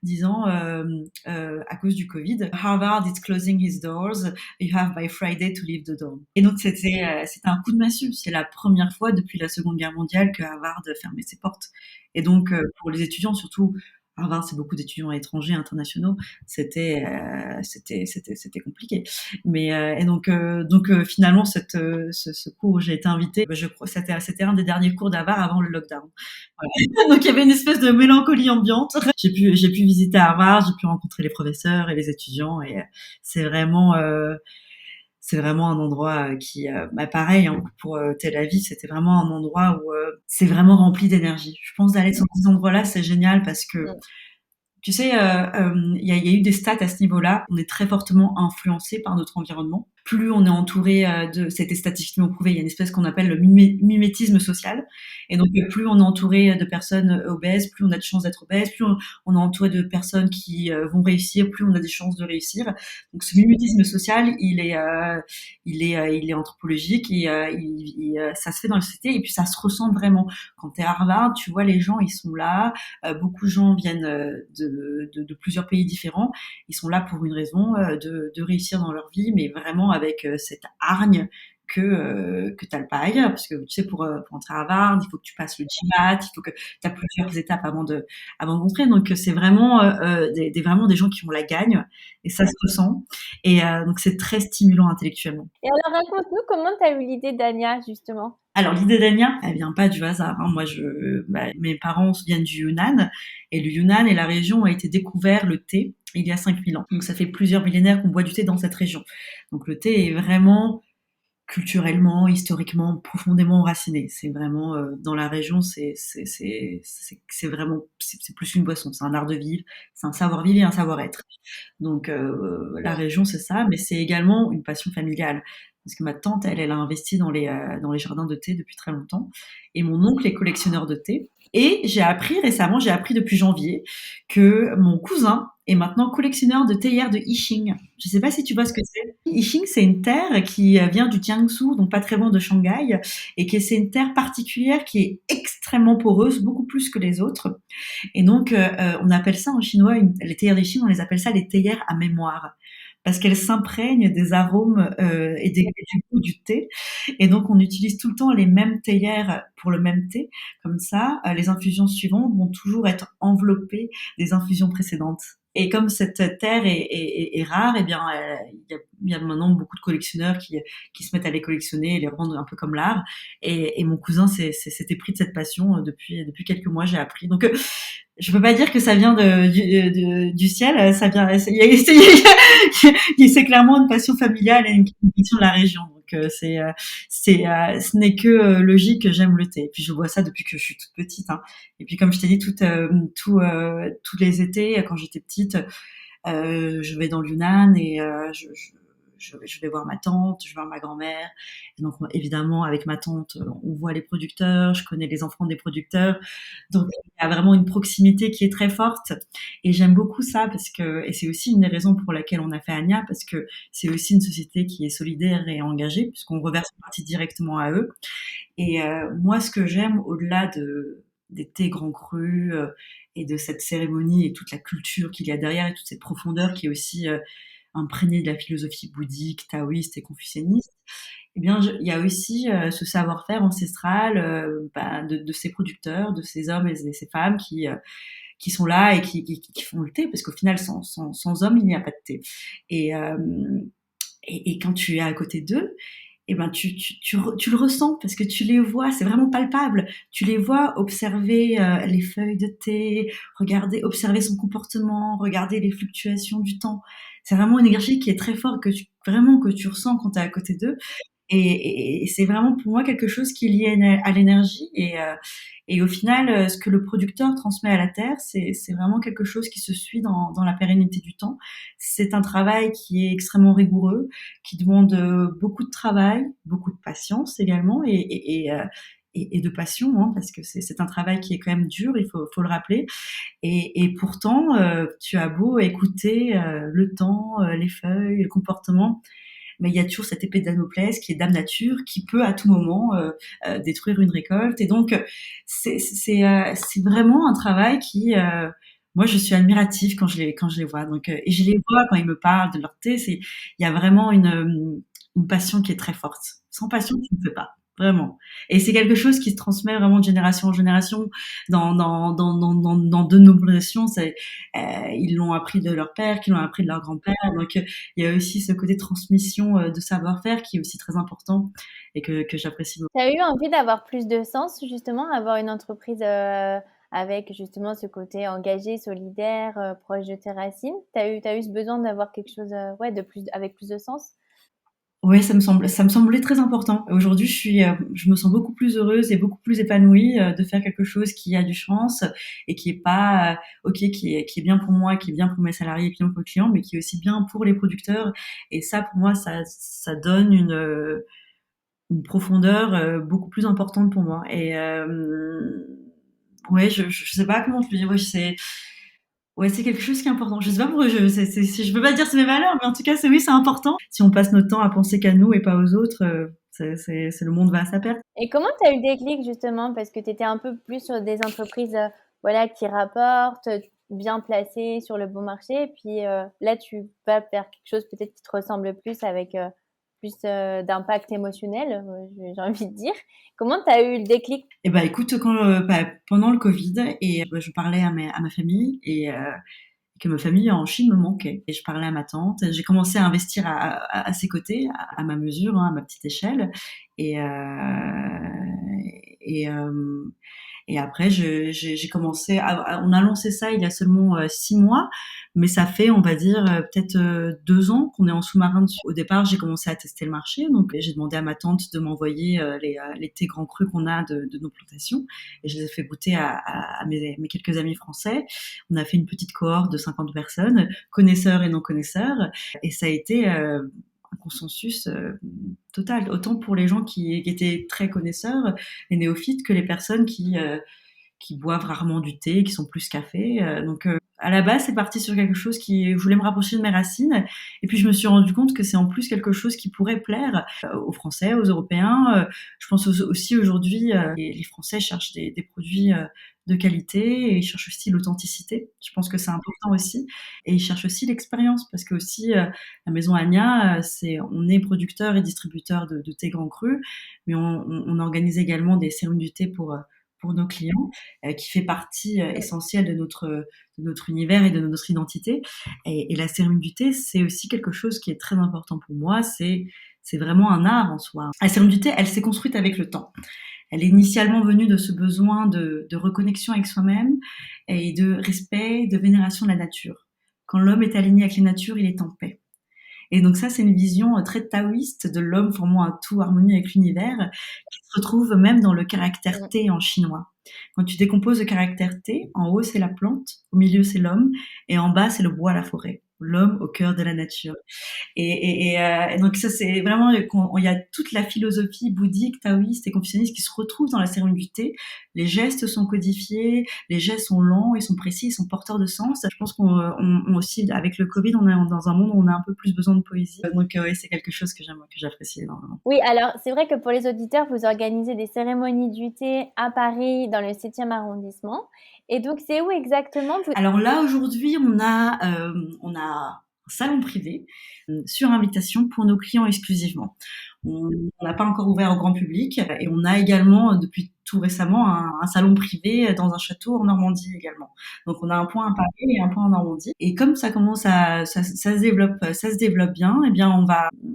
disant à cause du Covid, Harvard is closing his doors, you have by Friday to leave the dorm. Et donc c'était un coup de massue. C'est la première fois depuis la Seconde Guerre mondiale que Harvard fermait ses portes. Et donc pour les étudiants surtout, Harvard, c'est beaucoup d'étudiants étrangers, internationaux. C'était compliqué. Mais et donc finalement ce cours où j'ai été invitée, je crois c'était un des derniers cours d'Harvard avant le lockdown. Voilà. Donc il y avait une espèce de mélancolie ambiante. J'ai pu visiter Harvard, j'ai pu rencontrer les professeurs et les étudiants et c'est vraiment un endroit qui, bah pareil, hein, pour Tel Aviv, c'était vraiment un endroit où c'est vraiment rempli d'énergie. Je pense d'aller dans ces endroits-là, c'est génial parce que tu sais, il y a eu des stats à ce niveau-là. On est très fortement influencé par notre environnement. Plus on est entouré c'était statistiquement prouvé, il y a une espèce qu'on appelle le mimétisme social. Et donc, plus on est entouré de personnes obèses, plus on a de chances d'être obèse, plus on est entouré de personnes qui vont réussir, plus on a des chances de réussir. Donc, ce mimétisme social, il est anthropologique et ça se fait dans la société et puis ça se ressent vraiment. Quand t'es à Harvard, tu vois les gens, ils sont là. Beaucoup de gens viennent de plusieurs pays différents. Ils sont là pour une raison, de réussir dans leur vie, mais vraiment avec cette hargne que t'as pas ailleurs, parce que tu sais pour entrer à Harvard, il faut que tu passes le GMAT, il faut que tu as plusieurs étapes avant d'entrer. Donc c'est vraiment vraiment des gens qui ont la gagne et ça se ressent. Et donc c'est très stimulant intellectuellement. Et alors, raconte-nous comment tu as eu l'idée d'Anya, justement. Alors l'idée d'Anya, elle vient pas du hasard. Hein. Moi, mes parents viennent du Yunnan, et le Yunnan et la région ont été découvert le thé il y a 5000 ans. Donc ça fait plusieurs millénaires qu'on boit du thé dans cette région. Donc le thé est vraiment culturellement, historiquement, profondément enraciné. C'est vraiment dans la région, c'est vraiment c'est plus qu'une boisson, c'est un art de vivre, c'est un savoir-vivre et un savoir-être. Donc la région, c'est ça, mais c'est également une passion familiale. Parce que ma tante, elle a investi dans les jardins de thé depuis très longtemps. Et mon oncle est collectionneur de thé. Et j'ai appris depuis janvier que mon cousin est maintenant collectionneur de théières de Yixing. Je ne sais pas si tu vois ce que c'est. Yixing, c'est une terre qui vient du Jiangsu, donc pas très loin de Shanghai, et c'est une terre particulière qui est extrêmement poreuse, beaucoup plus que les autres. Et donc, on appelle ça en chinois, les théières de Yixing, on les appelle ça les théières à mémoire. Parce qu'elles s'imprègnent des arômes et du goût du thé. Et donc, on utilise tout le temps les mêmes théières pour le même thé. Comme ça, les infusions suivantes vont toujours être enveloppées des infusions précédentes. Et comme cette terre est rare, eh bien, il y a maintenant beaucoup de collectionneurs qui se mettent à les collectionner et les revendre un peu comme l'art. Et mon cousin s'était pris de cette passion depuis quelques mois, j'ai appris. Donc, je peux pas dire que ça vient du ciel, ça vient, c'est clairement une passion familiale et une passion de la région. Donc, ce n'est que logique que j'aime le thé. Et puis, je bois ça depuis que je suis toute petite, hein. Et puis, comme je t'ai dit, tous les étés, quand j'étais petite, je vais dans le Yunnan et je vais voir ma tante, je vais voir ma grand-mère. Et donc, évidemment, avec ma tante, on voit les producteurs, je connais les enfants des producteurs. Donc, il y a vraiment une proximité qui est très forte. Et j'aime beaucoup ça et c'est aussi une des raisons pour laquelle on a fait Anya, parce que c'est aussi une société qui est solidaire et engagée, puisqu'on reverse une partie directement à eux. Et moi, ce que j'aime, au-delà des thés grands crus et de cette cérémonie et toute la culture qu'il y a derrière et toute cette profondeur qui est aussi imprégné de la philosophie bouddhique, taoïste et confucianiste, eh bien, il y a aussi ce savoir-faire ancestral de ces producteurs, de ces hommes et de ces femmes qui sont là et qui font le thé, parce qu'au final, sans hommes, il n'y a pas de thé. Et, euh, et quand tu es à côté d'eux, eh ben tu le ressens parce que tu les vois, c'est vraiment palpable. Tu les vois observer les feuilles de thé, observer son comportement, regarder les fluctuations du temps. C'est vraiment une énergie qui est très forte que tu ressens quand tu es à côté d'eux. Et c'est vraiment pour moi quelque chose qui est lié à l'énergie et au final, ce que le producteur transmet à la terre, c'est vraiment quelque chose qui se suit dans la pérennité du temps. C'est un travail qui est extrêmement rigoureux, qui demande beaucoup de travail, beaucoup de patience également et de passion, hein, parce que c'est un travail qui est quand même dur, faut le rappeler. Et pourtant, tu as beau écouter le temps, les feuilles, le comportement, mais il y a toujours cette épée de Damoclès qui est Dame Nature, qui peut à tout moment détruire une récolte. Et donc, c'est vraiment un travail qui, moi, je suis admirative quand je les vois. Donc, et je les vois quand ils me parlent de leur thé. Il y a vraiment une passion qui est très forte. Sans passion, tu ne peux pas. Vraiment. Et c'est quelque chose qui se transmet vraiment de génération en génération. Dans de nombreuses nations, ils l'ont appris de leur père, qui l'ont appris de leur grand-père. Donc, il y a aussi ce côté transmission de savoir-faire qui est aussi très important et que j'apprécie beaucoup. Tu as eu envie d'avoir plus de sens, justement, avoir une entreprise avec justement ce côté engagé, solidaire, proche de tes racines? T'as eu ce besoin d'avoir quelque chose ouais, avec plus de sens? Oui, ça me semblait très important. Aujourd'hui, je me sens beaucoup plus heureuse et beaucoup plus épanouie de faire quelque chose qui a du chance et qui est pas, ok, qui est bien pour moi, qui est bien pour mes salariés, et bien pour les clients, mais qui est aussi bien pour les producteurs. Et ça, pour moi, ça donne une profondeur beaucoup plus importante pour moi. Et ouais, je sais pas comment je peux dire. Ouais, c'est quelque chose qui est important. Je sais pas pourquoi je peux pas dire c'est mes valeurs, mais en tout cas, oui, c'est important. Si on passe notre temps à penser qu'à nous et pas aux autres, le monde va à sa perte. Et comment tu as eu des clics justement? Parce que tu étais un peu plus sur des entreprises voilà, qui rapportent, bien placées sur le bon marché. Et puis là, tu vas vers quelque chose peut-être qui te ressemble plus avec plus d'impact émotionnel, j'ai envie de dire. Comment tu as eu le déclic? Et bah écoute, pendant le Covid, et je parlais à ma famille et que ma famille en Chine me manquait. Et je parlais à ma tante. J'ai commencé à investir à ses côtés, à ma mesure, hein, à ma petite échelle. Et et euh, et après, j'ai commencé. On a lancé ça il y a seulement 6 mois, mais ça fait, on va dire, peut-être 2 ans qu'on est en sous-marin dessus. Au départ, j'ai commencé à tester le marché, donc j'ai demandé à ma tante de m'envoyer les thés grands crus qu'on a de nos plantations, et je les ai fait goûter à mes quelques amis français. On a fait une petite cohorte de 50 personnes, connaisseurs et non connaisseurs, et ça a été un consensus total, autant pour les gens qui étaient très connaisseurs, les néophytes, que les personnes qui boivent rarement du thé, qui sont plus café. Donc à la base, c'est parti sur quelque chose qui je voulais me rapprocher de mes racines. Et puis je me suis rendu compte que c'est en plus quelque chose qui pourrait plaire aux Français, aux Européens. Je pense aussi aujourd'hui, les Français cherchent des produits de qualité et ils cherchent aussi l'authenticité. Je pense que c'est important aussi. Et ils cherchent aussi l'expérience parce que aussi la maison Ania, on est producteur et distributeur de thé grand cru, mais on organise également des cérémonies du thé pour nos clients, qui fait partie essentielle de notre univers et de notre identité. Et la cérémonie du thé, c'est aussi quelque chose qui est très important pour moi. C'est vraiment un art en soi. La cérémonie du thé, elle s'est construite avec le temps. Elle est initialement venue de ce besoin de reconnexion avec soi-même et de respect, de vénération de la nature. Quand l'homme est aligné avec la nature, il est en paix. Et donc ça, c'est une vision très taoïste de l'homme formant un tout harmonieux avec l'univers, qui se retrouve même dans le caractère T en chinois. Quand tu décomposes le caractère T, en haut c'est la plante, au milieu c'est l'homme, et en bas c'est le bois, la forêt. L'homme au cœur de la nature. Et donc ça c'est vraiment, il y a toute la philosophie bouddhique, taoïste et confucianiste qui se retrouve dans la cérémonie du thé. Les gestes sont codifiés, les gestes sont lents, ils sont précis, ils sont porteurs de sens. Je pense qu'on aussi, avec le Covid, on est dans un monde où on a un peu plus besoin de poésie. Donc ouais, c'est quelque chose que j'apprécie énormément. Oui, alors c'est vrai que pour les auditeurs, vous organisez des cérémonies du thé à Paris, dans le 7e arrondissement. Et donc, c'est où exactement Alors là, aujourd'hui, on a un salon privé sur invitation pour nos clients exclusivement. On n'a pas encore ouvert au grand public et on a également, depuis tout récemment, un salon privé dans un château en Normandie également. Donc on a un point à Paris et un point en Normandie. Et comme ça commence ça se développe bien, eh bien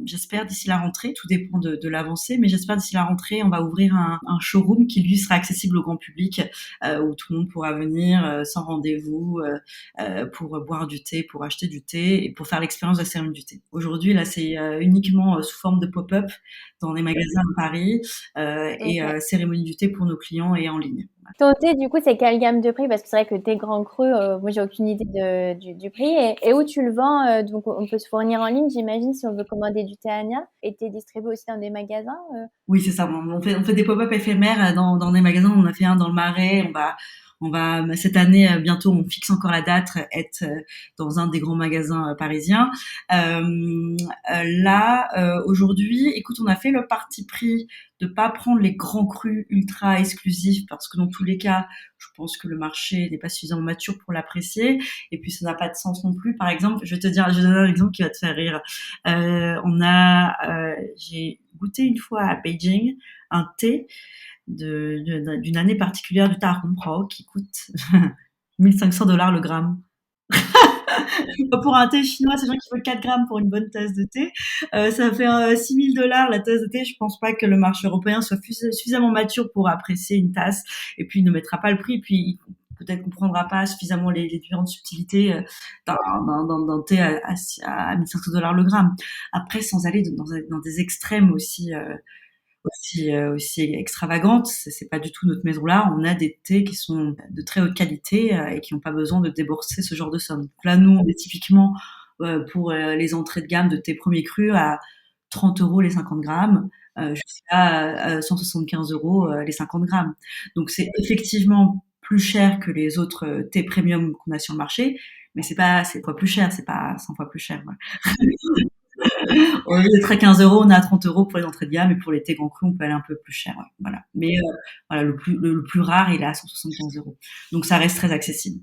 j'espère d'ici la rentrée, tout dépend de l'avancée, mais j'espère d'ici la rentrée, on va ouvrir un showroom qui lui sera accessible au grand public, où tout le monde pourra venir sans rendez-vous, pour boire du thé, pour acheter du thé et pour faire l'expérience de la cérémonie du thé. Aujourd'hui, là, c'est uniquement sous forme de pop-up dans les magasins de Paris et cérémonie du thé pour nos clients et en ligne. Ton thé, du coup, c'est quelle gamme de prix? Parce que c'est vrai que le thé grand cru, moi, j'ai aucune idée du prix. Et où tu le vends? Donc, on peut se fournir en ligne, j'imagine, si on veut commander du thé Ania. Et t'es distribué aussi dans des magasins? Oui, c'est ça. On fait des pop-up éphémères dans des magasins. On a fait un dans le Marais. On va cette année bientôt, on fixe encore la date, être dans un des grands magasins parisiens. Là, aujourd'hui, écoute, on a fait le parti pris de pas prendre les grands crus ultra exclusifs parce que dans tous les cas, je pense que le marché n'est pas suffisamment mature pour l'apprécier et puis ça n'a pas de sens non plus. Par exemple, je vais donner un exemple qui va te faire rire. J'ai goûté une fois à Beijing un thé d'une année particulière du Tarong qui coûte $1 500 le gramme. Pour un thé chinois, c'est gens qui veulent 4 grammes pour une bonne tasse de thé. Ça fait $6 000 la tasse de thé. Je pense pas que le marché européen soit suffisamment mature pour apprécier une tasse. Et puis, il ne mettra pas le prix. Puis, peut-être comprendra pas suffisamment les différentes subtilités d'un thé à $1 500 le gramme. Après, sans aller dans des extrêmes aussi extravagantes, c'est pas du tout notre maison là. On a des thés qui sont de très haute qualité et qui n'ont pas besoin de débourser ce genre de somme. Donc là, nous, on est typiquement pour les entrées de gamme de thé premier cru à 30 € les 50 grammes, jusqu'à 175 € les 50 grammes. Donc c'est effectivement plus cher que les autres thés premium qu'on a sur le marché, mais c'est pas plus cher, c'est pas 100 fois plus cher. Voilà. Au lieu d'être à 15 €, on est à 30 € pour les entrées de gamme et pour les thés grand cru, on peut aller un peu plus cher. Ouais, voilà. Mais voilà, le plus rare, il est à 175 €. Donc ça reste très accessible.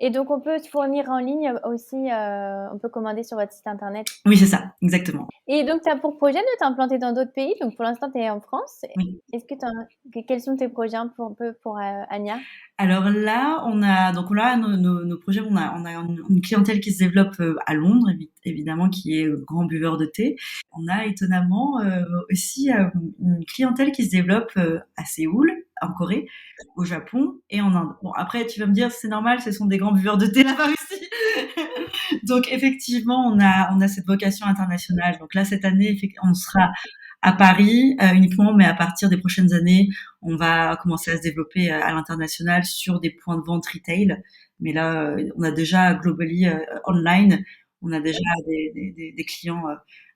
Et donc, on peut se fournir en ligne aussi, on peut commander sur votre site internet. Oui, c'est ça, exactement. Et donc, tu as pour projet de t'implanter dans d'autres pays. Donc, pour l'instant, tu es en France. Oui. Quels sont tes projets pour Ania? Alors là, donc là nos projets, on a une clientèle qui se développe à Londres, évidemment, qui est grand buveur de thé. On a étonnamment aussi une clientèle qui se développe à Séoul, en Corée, au Japon et en Inde. Bon, après, tu vas me dire, c'est normal, ce sont des grands buveurs de thé là-bas aussi. Donc effectivement, on a cette vocation internationale. Donc là, cette année, on sera à Paris uniquement, mais à partir des prochaines années, on va commencer à se développer à l'international sur des points de vente retail. Mais là, on a déjà Globally online. On a déjà des clients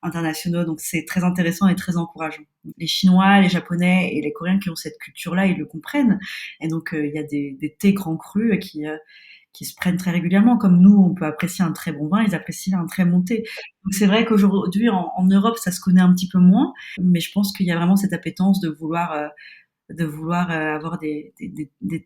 internationaux, donc c'est très intéressant et très encourageant. Les Chinois, les Japonais et les Coréens qui ont cette culture-là, ils le comprennent. Et donc il y a des thés grands crus qui se prennent très régulièrement. Comme nous, on peut apprécier un très bon vin, ils apprécient un très bon thé. Donc c'est vrai qu'aujourd'hui, en Europe, ça se connaît un petit peu moins, mais je pense qu'il y a vraiment cette appétence de vouloir avoir des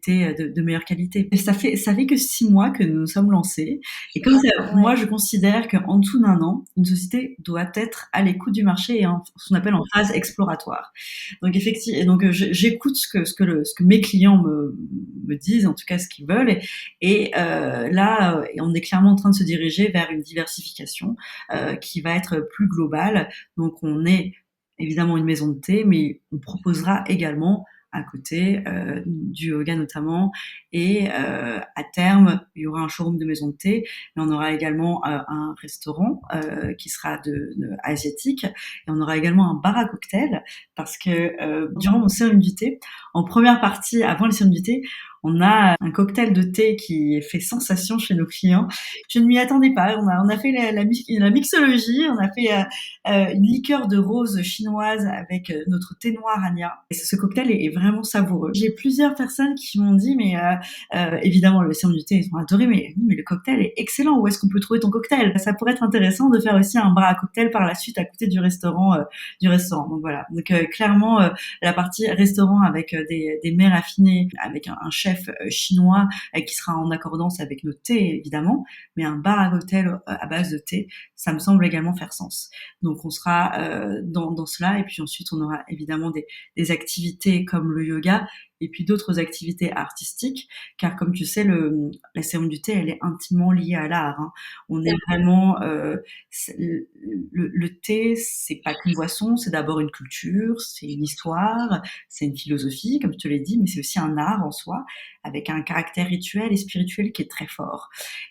thés de meilleure qualité. Et ça fait que 6 mois que nous nous sommes lancés. Et comme ça, moi, je considère qu'en dessous d'un an, une société doit être à l'écoute du marché et ce qu'on appelle en phase exploratoire. Donc effectivement, et donc j'écoute ce que mes clients me disent, en tout cas ce qu'ils veulent. Là, on est clairement en train de se diriger vers une diversification qui va être plus globale. Donc on est évidemment une maison de thé, mais on proposera également à côté du yoga notamment, et à terme il y aura un showroom de maison de thé, mais on aura également un restaurant qui sera asiatique, et on aura également un bar à cocktail, parce que durant mon sérum du thé, en première partie, avant le sérum du thé, on a un cocktail de thé qui fait sensation chez nos clients. Je ne m'y attendais pas. On a fait la mixologie, on a fait une liqueur de rose chinoise avec notre thé noir Anya. Et ce cocktail est vraiment savoureux. J'ai plusieurs personnes qui m'ont dit, mais évidemment, le sérum du thé, ils ont adoré, mais le cocktail est excellent. Où est-ce qu'on peut trouver ton cocktail? Ça pourrait être intéressant de faire aussi un bar à cocktail par la suite à côté du restaurant. Donc voilà. Donc clairement, la partie restaurant avec des mets raffinés, avec un chef chinois qui sera en accordance avec notre thé évidemment, mais un bar à cocktail à base de thé, ça me semble également faire sens. Donc on sera dans cela, et puis ensuite on aura évidemment des activités comme le yoga, et puis d'autres activités artistiques, car comme tu sais, la cérémonie du thé, elle est intimement liée à l'art. Hein. On est vraiment le thé, c'est pas qu'une boisson, c'est d'abord une culture, c'est une histoire, c'est une philosophie, comme je te l'ai dit, mais c'est aussi un art en soi, avec un caractère rituel et spirituel qui est très fort.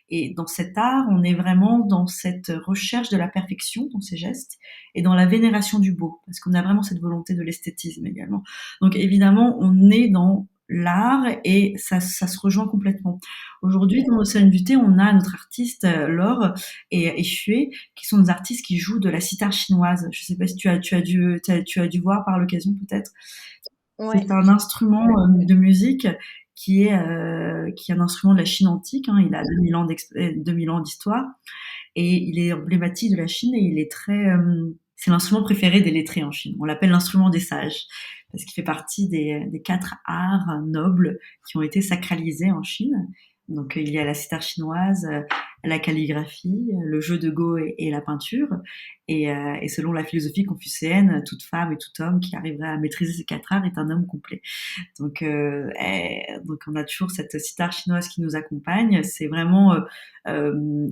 Et dans cet art, on est vraiment dans cette recherche de la perfection dans ces gestes et dans la vénération du beau, parce qu'on a vraiment cette volonté de l'esthétisme également. Donc évidemment, on est dans l'art et ça se rejoint complètement. Aujourd'hui, dans le salon du thé, on a notre artiste Laure et Xue, qui sont des artistes qui jouent de la sitar chinoise. Je sais pas si tu as dû voir par l'occasion peut-être. Ouais. C'est un instrument de musique qui est un instrument de la Chine antique. Hein. Il a 2000 ans d'histoire et il est emblématique de la Chine, et il est très c'est l'instrument préféré des lettrés en Chine. On l'appelle l'instrument des sages parce qu'il fait partie des 4 arts nobles qui ont été sacralisés en Chine. Donc il y a la sitar chinoise, la calligraphie, le jeu de Go et la peinture. Et selon la philosophie confucéenne, toute femme et tout homme qui arriverait à maîtriser ces 4 arts est un homme complet. Donc on a toujours cette sitar chinoise qui nous accompagne. C'est vraiment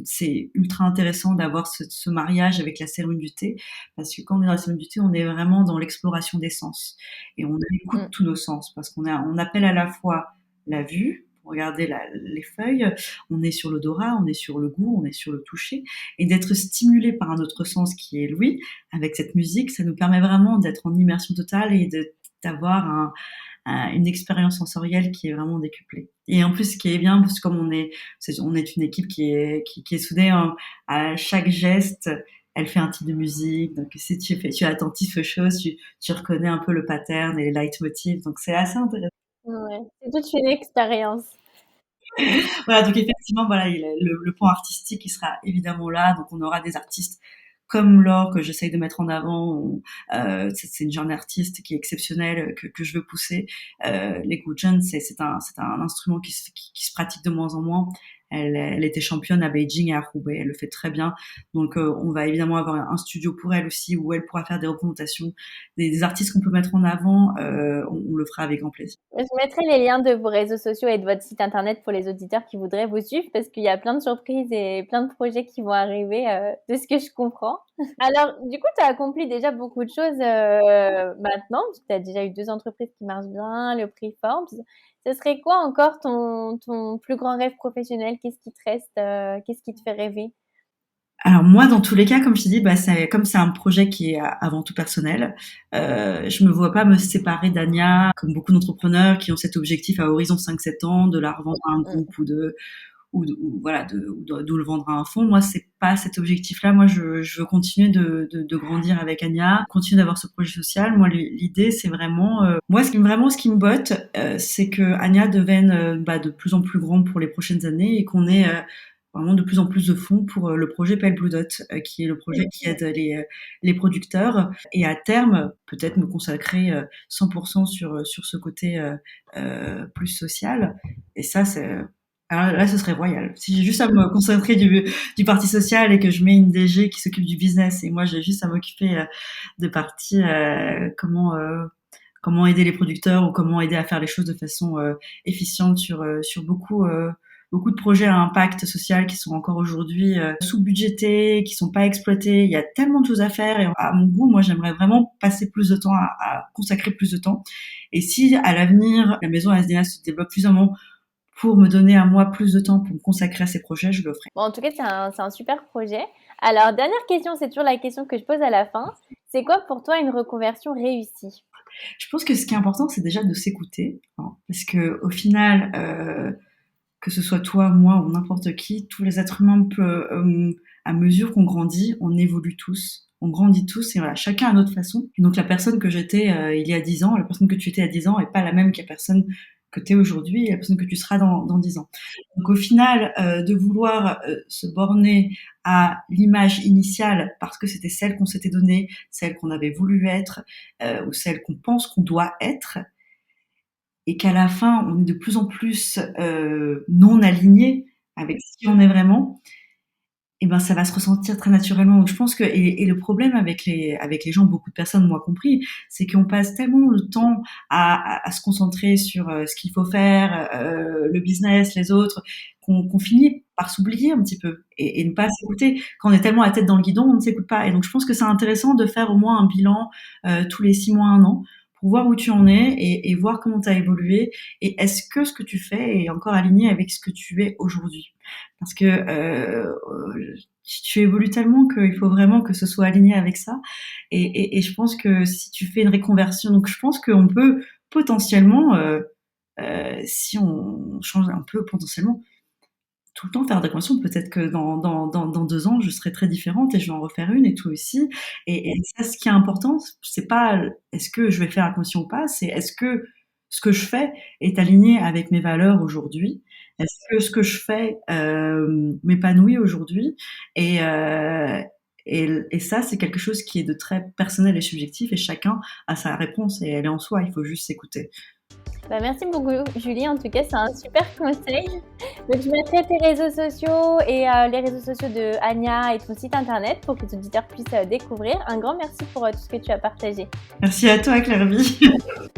c'est ultra intéressant d'avoir ce mariage avec la cérémonie du thé, parce que quand on est dans la cérémonie du thé, on est vraiment dans l'exploration des sens et on écoute tous nos sens, parce qu'on appelle à la fois la vue, regarder les feuilles, on est sur l'odorat, on est sur le goût, on est sur le toucher, et d'être stimulé par un autre sens qui est l'ouïe, avec cette musique, ça nous permet vraiment d'être en immersion totale et d'avoir une expérience sensorielle qui est vraiment décuplée. Et en plus, ce qui est bien, parce que comme on est une équipe qui est soudée, hein, à chaque geste, elle fait un type de musique, donc si tu es attentif aux choses, tu reconnais un peu le pattern et les leitmotifs, donc c'est assez intéressant. Ouais, c'est toute une expérience. Voilà, donc effectivement, voilà, le point artistique, il sera évidemment là. Donc on aura des artistes comme Laure que j'essaye de mettre en avant. C'est une jeune artiste qui est exceptionnelle, que je veux pousser. Les Guzheng, c'est un instrument qui se pratique de moins en moins. Elle était championne à Beijing et à Roubaix, elle le fait très bien. Donc on va évidemment avoir un studio pour elle aussi, où elle pourra faire des représentations, des artistes qu'on peut mettre en avant, on le fera avec grand plaisir. Je mettrai les liens de vos réseaux sociaux et de votre site internet pour les auditeurs qui voudraient vous suivre, parce qu'il y a plein de surprises et plein de projets qui vont arriver, de ce que je comprends. Alors, du coup, tu as accompli déjà beaucoup de choses maintenant, parce que tu as déjà eu 2 entreprises qui marchent bien, le prix Forbes. Ce serait quoi encore ton plus grand rêve professionnel? Qu'est-ce qui te reste? Qu'est-ce qui te fait rêver? Alors moi, dans tous les cas, comme je t'ai dit, comme c'est un projet qui est avant tout personnel, je me vois pas me séparer d'Anya, comme beaucoup d'entrepreneurs qui ont cet objectif à horizon 5-7 ans de la revendre à un groupe voilà, de le vendre à un fonds. Moi, c'est pas cet objectif-là. Moi, je veux continuer de grandir avec Anya, continuer d'avoir ce projet social. Moi, l'idée, c'est vraiment, moi, ce qui me botte, c'est que Anya devienne de plus en plus grande pour les prochaines années et qu'on ait vraiment de plus en plus de fonds pour le projet Pale Blue Dot, qui est le projet qui aide les producteurs, et à terme peut-être me consacrer 100% sur ce côté plus social. Et ça, alors là, ce serait royal. Si j'ai juste à me concentrer du parti social et que je mets une DG qui s'occupe du business et moi j'ai juste à m'occuper de partie comment aider les producteurs ou comment aider à faire les choses de façon efficiente sur beaucoup de projets à impact social qui sont encore aujourd'hui sous-budgétés, qui sont pas exploités. Il y a tellement de choses à faire et à mon goût, moi, j'aimerais vraiment passer plus de temps à consacrer plus de temps. Et si à l'avenir, la maison SDA se développe suffisamment pour me donner à moi plus de temps pour me consacrer à ces projets, je le ferai. Bon, en tout cas, c'est un super projet. Alors, dernière question, c'est toujours la question que je pose à la fin. C'est quoi pour toi une reconversion réussie? Je pense que ce qui est important, c'est déjà de s'écouter, hein, parce que au final, que ce soit toi, moi ou n'importe qui, tous les êtres humains à mesure qu'on grandit, on évolue tous. On grandit tous et voilà, chacun à notre façon. Et donc la personne que j'étais il y a 10 ans, la personne que tu étais à 10 ans est pas la même que la personne que tu es aujourd'hui et la personne que tu seras dans 10 ans. Donc au final, de vouloir se borner à l'image initiale parce que c'était celle qu'on s'était donnée, celle qu'on avait voulu être ou celle qu'on pense qu'on doit être, et qu'à la fin, on est de plus en plus non aligné avec qui on est vraiment, et ben ça va se ressentir très naturellement. Donc je pense que et le problème avec les gens, beaucoup de personnes, moi compris, c'est qu'on passe tellement le temps à se concentrer sur ce qu'il faut faire, le business, les autres, qu'on finit par s'oublier un petit peu et ne pas s'écouter. Quand on est tellement la tête dans le guidon, on ne s'écoute pas. Et donc je pense que c'est intéressant de faire au moins un bilan tous les 6 mois, 1 an, pour voir où tu en es et voir comment tu as évolué et est-ce que ce que tu fais est encore aligné avec ce que tu es aujourd'hui. Parce que tu évolues tellement qu'il faut vraiment que ce soit aligné avec ça. Et je pense que si tu fais une reconversion, donc je pense qu'on peut potentiellement, si on change un peu potentiellement, tout le temps faire des conversions, peut-être que dans 2 ans, je serai très différente et je vais en refaire une et toi aussi. Et ça, ce qui est important, c'est pas est-ce que je vais faire la conversion ou pas, c'est est-ce que ce que je fais est aligné avec mes valeurs aujourd'hui? Est-ce que ce que je fais m'épanouit aujourd'hui? Et ça, c'est quelque chose qui est de très personnel et subjectif et chacun a sa réponse et elle est en soi, il faut juste s'écouter. Merci beaucoup, Julie. En tout cas, c'est un super conseil. Donc, je mettrai tes réseaux sociaux et les réseaux sociaux de Anya et ton site internet pour que les auditeurs puissent découvrir. Un grand merci pour tout ce que tu as partagé. Merci à toi, Claire-Vie.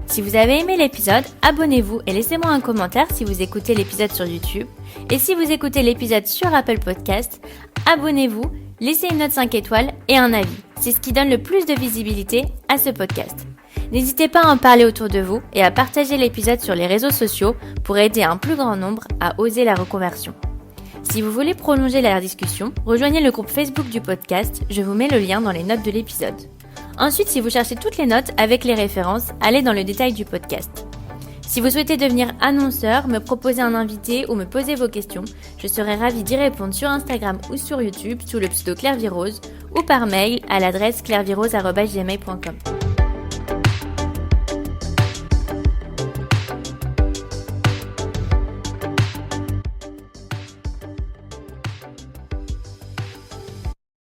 Si vous avez aimé l'épisode, abonnez-vous et laissez-moi un commentaire si vous écoutez l'épisode sur YouTube. Et si vous écoutez l'épisode sur Apple Podcast, abonnez-vous, laissez une note 5 étoiles et un avis. C'est ce qui donne le plus de visibilité à ce podcast. N'hésitez pas à en parler autour de vous et à partager l'épisode sur les réseaux sociaux pour aider un plus grand nombre à oser la reconversion. Si vous voulez prolonger la discussion, rejoignez le groupe Facebook du podcast, je vous mets le lien dans les notes de l'épisode. Ensuite, si vous cherchez toutes les notes avec les références, allez dans le détail du podcast. Si vous souhaitez devenir annonceur, me proposer un invité ou me poser vos questions, je serai ravie d'y répondre sur Instagram ou sur YouTube sous le pseudo Claire Virose ou par mail à l'adresse clairevirose@gmail.com.